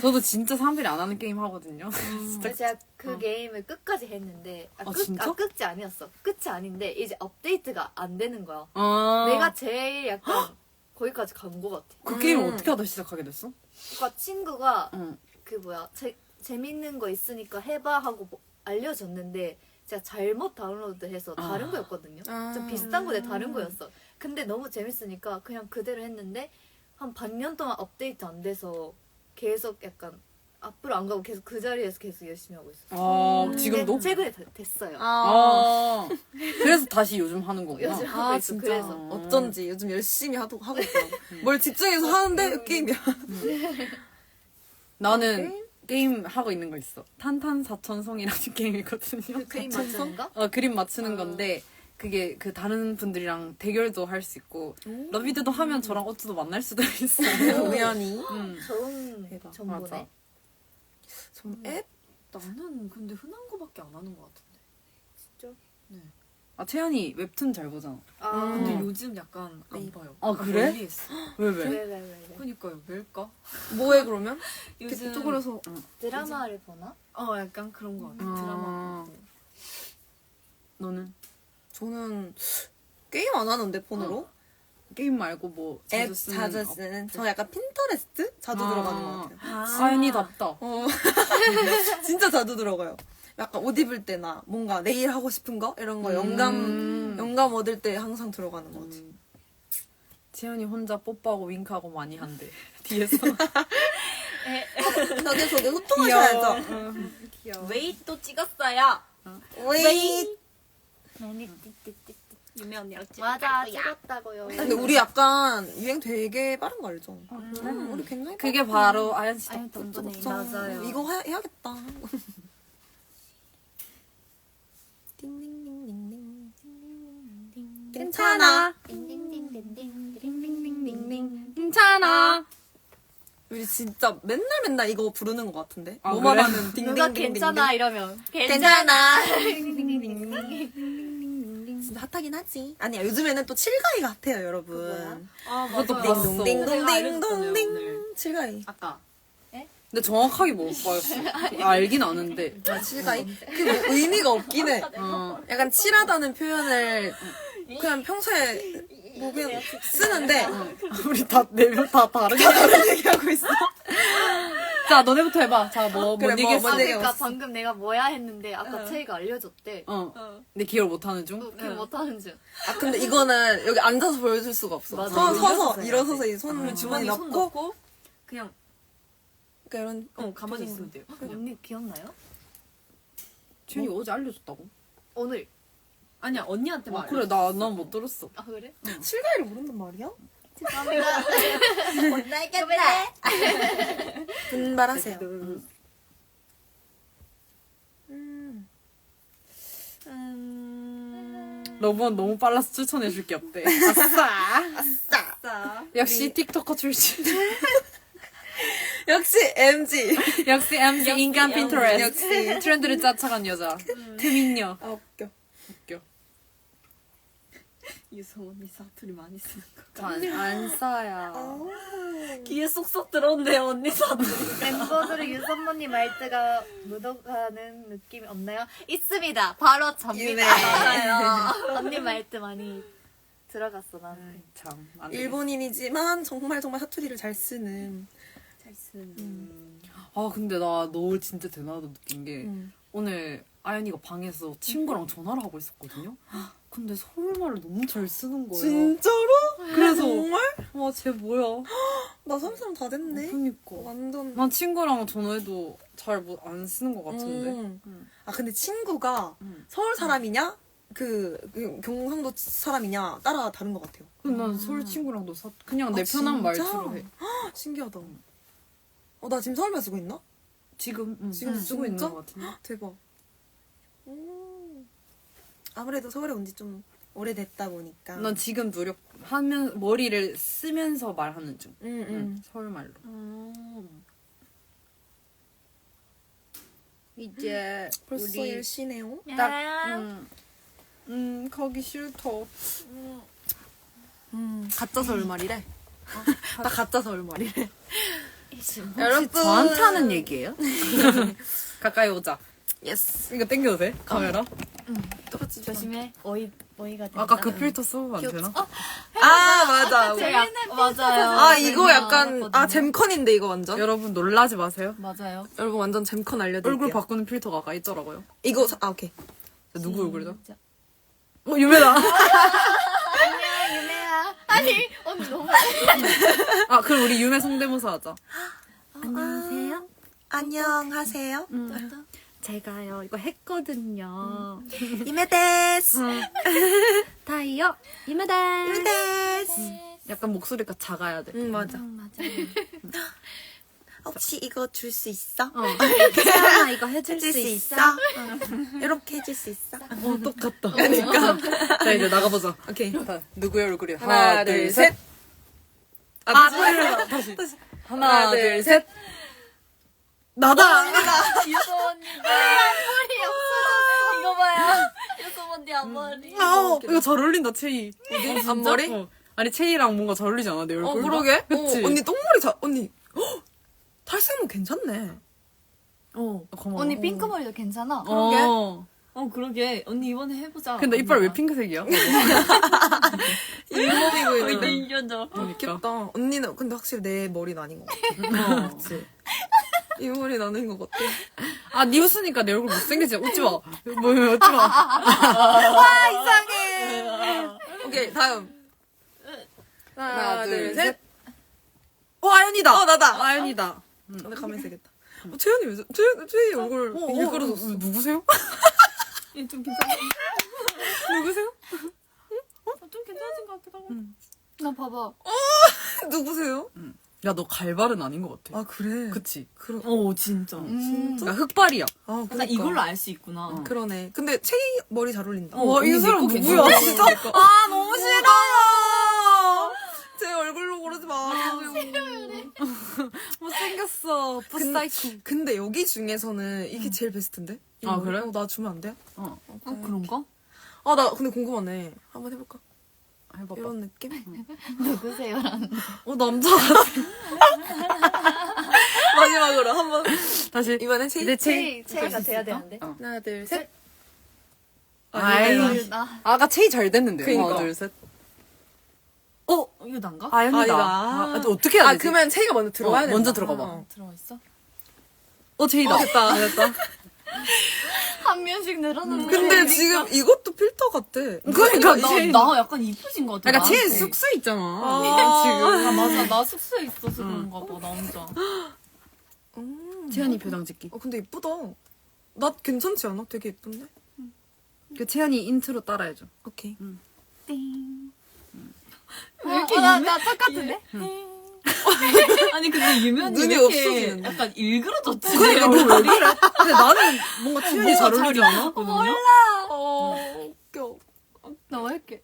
저도 진짜 사람들이 안 하는 게임 하거든요. 근데 제가 그 게임을 끝까지 했는데 진짜? 끝이 아니었어. 끝이 아닌데 이제 업데이트가 안 되는 거야. 아, 내가 제일 약간 거기까지 간 것 같아. 그 게임 어떻게 하다 시작하게 됐어? 그러니까 친구가 응. 그 뭐야 재밌는 거 있으니까 해봐 하고 알려줬는데 제가 잘못 다운로드해서 다른 거였거든요. 좀 비슷한 건데 다른 거였어. 근데 너무 재밌으니까 그냥 그대로 했는데 한 반년 동안 업데이트 안 돼서 계속 약간 앞으로 안 가고 계속 그 자리에서 계속 열심히 하고 있어요. 아 지금도? 근데 최근에 됐어요. 아 그래서 다시 요즘 하는 거구나. 요즘 하고 있어. 진짜. 그래서 어쩐지 요즘 열심히 하고 있더라고. 뭘 집중해서 하는데 게임이야. 나는 게임 하고 있는 거 있어. 탄탄사천성이라는 게임이거든요. 그림 맞추는가? 그림 맞추는 건데 그게 그 다른 분들이랑 대결도 할 수 있고 러비드도 하면 저랑 어쩌도 만날 수도 있어요. 우연히. 좋은 대박. 정보네. 맞아. 전 앱? 나는 근데 흔한 거밖에 안 하는 것 같은데. 진짜? 아 채연이 웹툰 잘 보잖아. 아 근데 요즘 약간 안 봐요. 아, 그래? 멀리 했어. 왜? 왜? 그니까요. 왜일까? 뭐해 그러면? 요즘 쪼그려서. 드라마를 보나? 약간 그런 거 같아. 아. 드라마. 너는 저는 게임 안 하는데 폰으로. 게임 말고 뭐 앱 자주 쓰는 자주 쓰는. 저 약간 핀터레스트 자주 들어가는 것 같아요. 사연이답다. 진짜 자주 들어가요. 약간 옷 입을 때나 뭔가 내일 하고 싶은 거 이런 거 영감 얻을 때 항상 들어가는 것 같아요. 채연이 혼자 뽀뽀하고 윙크하고 많이 한대. 뒤에서. 저기 호통하셔야죠. 귀여워. 웨이트 찍었어요. 웨이. 유미 언니랑 맞아 찍었다고요. 근데 우리 약간 유행 되게 빠른 거 알죠? 우리 굉장히 그게 바로 아연 씨 아니 덕분. 덕분에 맞아요. 이거 해야겠다. 괜찮아. 괜찮아. 우리 진짜 맨날 이거 부르는 것 같은데. 아, 뭐만 그래? 하면 딩딩딩딩. 누가 괜찮아 이러면 괜찮아. 진짜 핫하긴 하지. 아니야 요즘에는 또 칠가이가 핫해요 여러분. 그것도 봤어. 딩동딩동딩. 칠가이. 아까. 근데 정확하게 못 봤어. 알긴 아는데. 칠가이? 그게 뭐 의미가 없긴 해. 약간 칠하다는 표현을 그냥 평소에 뭐 그냥 쓰는데 우리 다, 4명 다 다르게. 다른 얘기하고 있어. 자, 너네부터 해봐. 자, 뭔 그래, 얘기했어? 뭔 얘기- 그러니까 방금 내가 뭐야 했는데 아까 채이가 알려줬대. 근데 기억을 못하는 중? 기억 못하는 중. 아 근데 이거는 여기 앉아서 보여줄 수가 없어. 맞아, 서서 일어서서 일어서서 이 손을 주머니 주머니 손 넣고 넣고 그냥 그러니까 이런 가만히 있으면 돼요. 언니 기억나요? 채연이 어제 알려줬다고? 오늘. 아니야 언니한테 말. 그래, 난 못 들었어. 아 그래? 칠가이를 모른단 말이야? 죄송합니다. 못 알겠다. 분발하세요. 너무 빨라서 추천해줄 게 없대. 아싸! 자, 역시 틱토커 출신. 역시 MG. 역시 MG 인간 MG. 핀터레스트. 역시. 트렌드를 쫓아간 여자. 태민녀. 아 웃겨. 웃겨. 유성 언니 사투리 많이 쓰는 거. 안 싸야. 귀에 쏙쏙 들어온대요 언니 사투리. 멤버들의 유선모님 말투가 묻어가는 느낌이 없나요? 있습니다. 바로 접니다. 유네. 맞아요. 언니 말투 많이 들어갔어 나는. 참. 안 되겠어. 일본인이지만 정말 사투리를 잘 쓰는. 잘 쓰는. 아, 근데 나 너 진짜 대단하다 느낀 게 음. 오늘 아연이가 방에서 친구랑 전화를 하고 있었거든요. 근데 서울말을 너무 잘 쓰는 거예요. 진짜로? 그래서 정말? 와, 쟤 뭐야? 나 30살 다 됐네. 그니까. 완전. 난 친구랑 전화해도 잘 안 쓰는 것 같은데. 아 근데 친구가 서울 사람이냐 그 경상도 사람이냐 따라 다른 것 같아요. 근데 난 서울 친구랑도 그냥 내 아, 편한 진짜? 말투로 해. 신기하다. 나 지금 서울만 쓰고 있나? 지금 지금 쓰고 있는 진짜? 것 같은데. 대박. 아무래도 서울에 온 지 좀 오래됐다 보니까. 난 지금 노력하면 머리를 쓰면서 말하는 중. 응. 서울말로. 이제 벌써 우리 10시네요. 거기 싫더. 가짜 서울말이래. 나 가짜 서울말이래. 여러분 저한테 하는 얘기예요? 가까이 오자. 예스. 이거 땡겨도 돼? 카메라? 똑같이 조심해. 어이가 된다. 아까 그 필터 써보면 안 되나? 맞아. 맞아요. 이거 약간 잼컨인데 이거 완전. 여러분 놀라지 마세요. 맞아요. 여러분 완전 잼컨 알려드릴게요. 얼굴 바꾸는 필터가 아까 있더라고요. 이거 오케이. 누구 얼굴이죠? 유메다. 안녕 유메야. 아니 언니 너무. 아 그럼 우리 유메 성대모사 하자. 안녕하세요. 안녕하세요. 제가요 이거 했거든요. 이메데스. 다이요 이메다. 이메데스. 약간 목소리가 작아야 돼. 맞아. 맞아요. 혹시 이거 줄 수 있어? 태연아 이거 해줄 해줄 수 있어? 이렇게 해줄 수 있어? 똑같다. 그러니까. 자 이제 나가보자. 오케이. 자, 누구의 얼굴이야? 하나, 둘, 셋. 다시. 하나, 둘, 셋. 나다. 유소 언니가 앞머리 없어. 이거 봐요. 유소 언니 앞머리. 이거 잘 어울린다 체이. 앞머리? 아니 체이랑 뭔가 잘 어울리지 않아 내 얼굴? 그러게. 그치? 언니 똥머리 언니. 탈색은 괜찮네. 고마워. 언니 핑크머리도 괜찮아. 그러게. 언니 이번에 해보자. 근데 이빨 왜 핑크색이야? 잇몸이고 이거 있는. 이겨져. 귀엽다. 언니는 근데 확실히 내 머리는 아닌 것 같아. 그치? 이 머리는 아닌 것 같아. 아, 니 웃으니까 내 얼굴 못생기지? 웃지 마. 뭐, 웃지 마. 오케이, 다음. 하나, 둘, 셋. 아연이다. 나다. 아연이다. 근데 가만히 있어야겠다. 채연이 왜, 채연이 얼굴 일그러졌어. 누구세요? 좀 괜찮아. 누구세요? 좀 괜찮아진 것 같기도 하고. 나 봐봐. 누구세요? 야, 너 갈발은 아닌 것 같아. 아, 그래. 그치? 진짜. 나 흑발이야. 아, 나 그러니까. 이걸로 알 수 있구나. 그러네. 근데 채이 머리 잘 어울린다. 와, 이 언니 사람 내거 누구야? 괜찮아. 진짜? 아, 너무 싫어요. 제 얼굴로 고르지 마세요. 못생겼어. 부사이코. 근데 여기 중에서는 이게 제일 베스트인데? 아, 그래? 나 주면 안 돼? 그런가? 나 근데 궁금하네. 한번 해볼까? 해봐봐. 이런 느낌? 누구세요라는. 남자 같아. 마지막으로 한번. 다시. 이번엔 채이. 내 체이. 체이가 돼야 되는데. 하나, 둘, 셋. 아이. 나 아까 체이 잘 됐는데. 그니까. 하나, 둘, 셋. 이거 난가? 아연이다. 아니다. 또 어떻게 해야 되지? 그러면 채이가 먼저 들어와야 된다. 먼저 들어가 봐. 들어가 있어? 체이다. 됐다. 됐다. 한 명씩 늘어나는. 근데 지금 이것도 필터 같아. 그러니까 나 약간 이쁘진 것 같아. 그러니까 체이 나한테. 숙소 있잖아. 아, 맞아. 나 숙소에 있어서 그런가 봐, 나 혼자. 채연이 표정 짓기. 근데 이쁘다. 나 괜찮지 않아? 되게 예쁜데? 그 채연이 인트로 따라해줘. 오케이. 띵. 왜 이렇게 나 똑같은데? 아니, 근데 유면이 눈이 왜 이렇게 없어지는데. 약간 일그러졌지? 그러니까 너왜 그래? 근데 나는 뭔가 채연이 잘 어울리지 않아? 웃겨. 나 왜 이렇게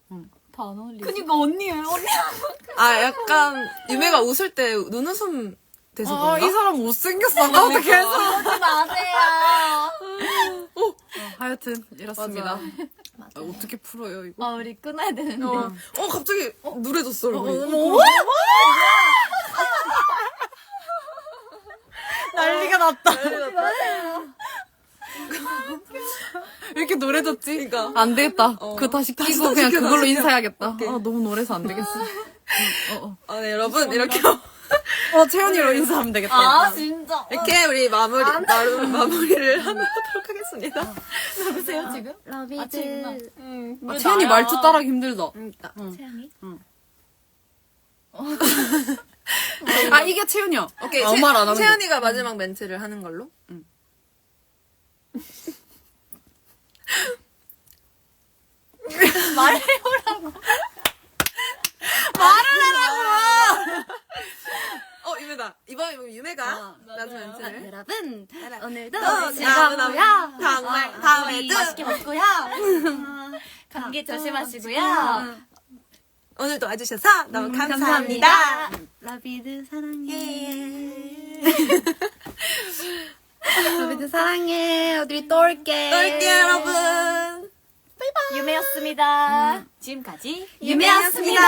다 안 어울리지? 그니까 언니 왜 언니? 약간 유매가 웃을 때 눈웃음 돼서 그런가? 이 사람 못생겼어. 아까부터 계속. 하지 마세요. 하여튼 이렇습니다. 맞아. 어떻게 풀어요 이거? 우리 끊어야 되는데. 갑자기 누래졌어 얼굴이. 난리가 났다. 이렇게 노래졌지? 그러니까. 안 되겠다. 그거 다시 끼고 그냥 시켜, 그걸로 다시 시켜. 인사해야겠다. 오케이. 너무 노래서 안 되겠어. 네, 여러분 이렇게 채연이로 인사하면 되겠다. 아 진짜. 이렇게 우리 나름 마무리를 하도록 하겠습니다. 누구세요 지금? 아침이구나. 채연이 말투 따라하기 힘들다. 채연이? 이게 채연이야. 오케이. 아무 말 안 하는 거. 채연이가 마지막 멘트를 하는 걸로. 유메다. 이번에 유메가 나도 멘트를. 여러분 오늘도 즐거워요. 다음에도 맛있게 먹고요. 감기 조심하시고요. 오늘도 와주셔서 너무 감사합니다. 라비드 사랑해. 여러분들 사랑해. 우리 또 올게. 또 올게요, 여러분. 유메였습니다. 지금까지 유메였습니다.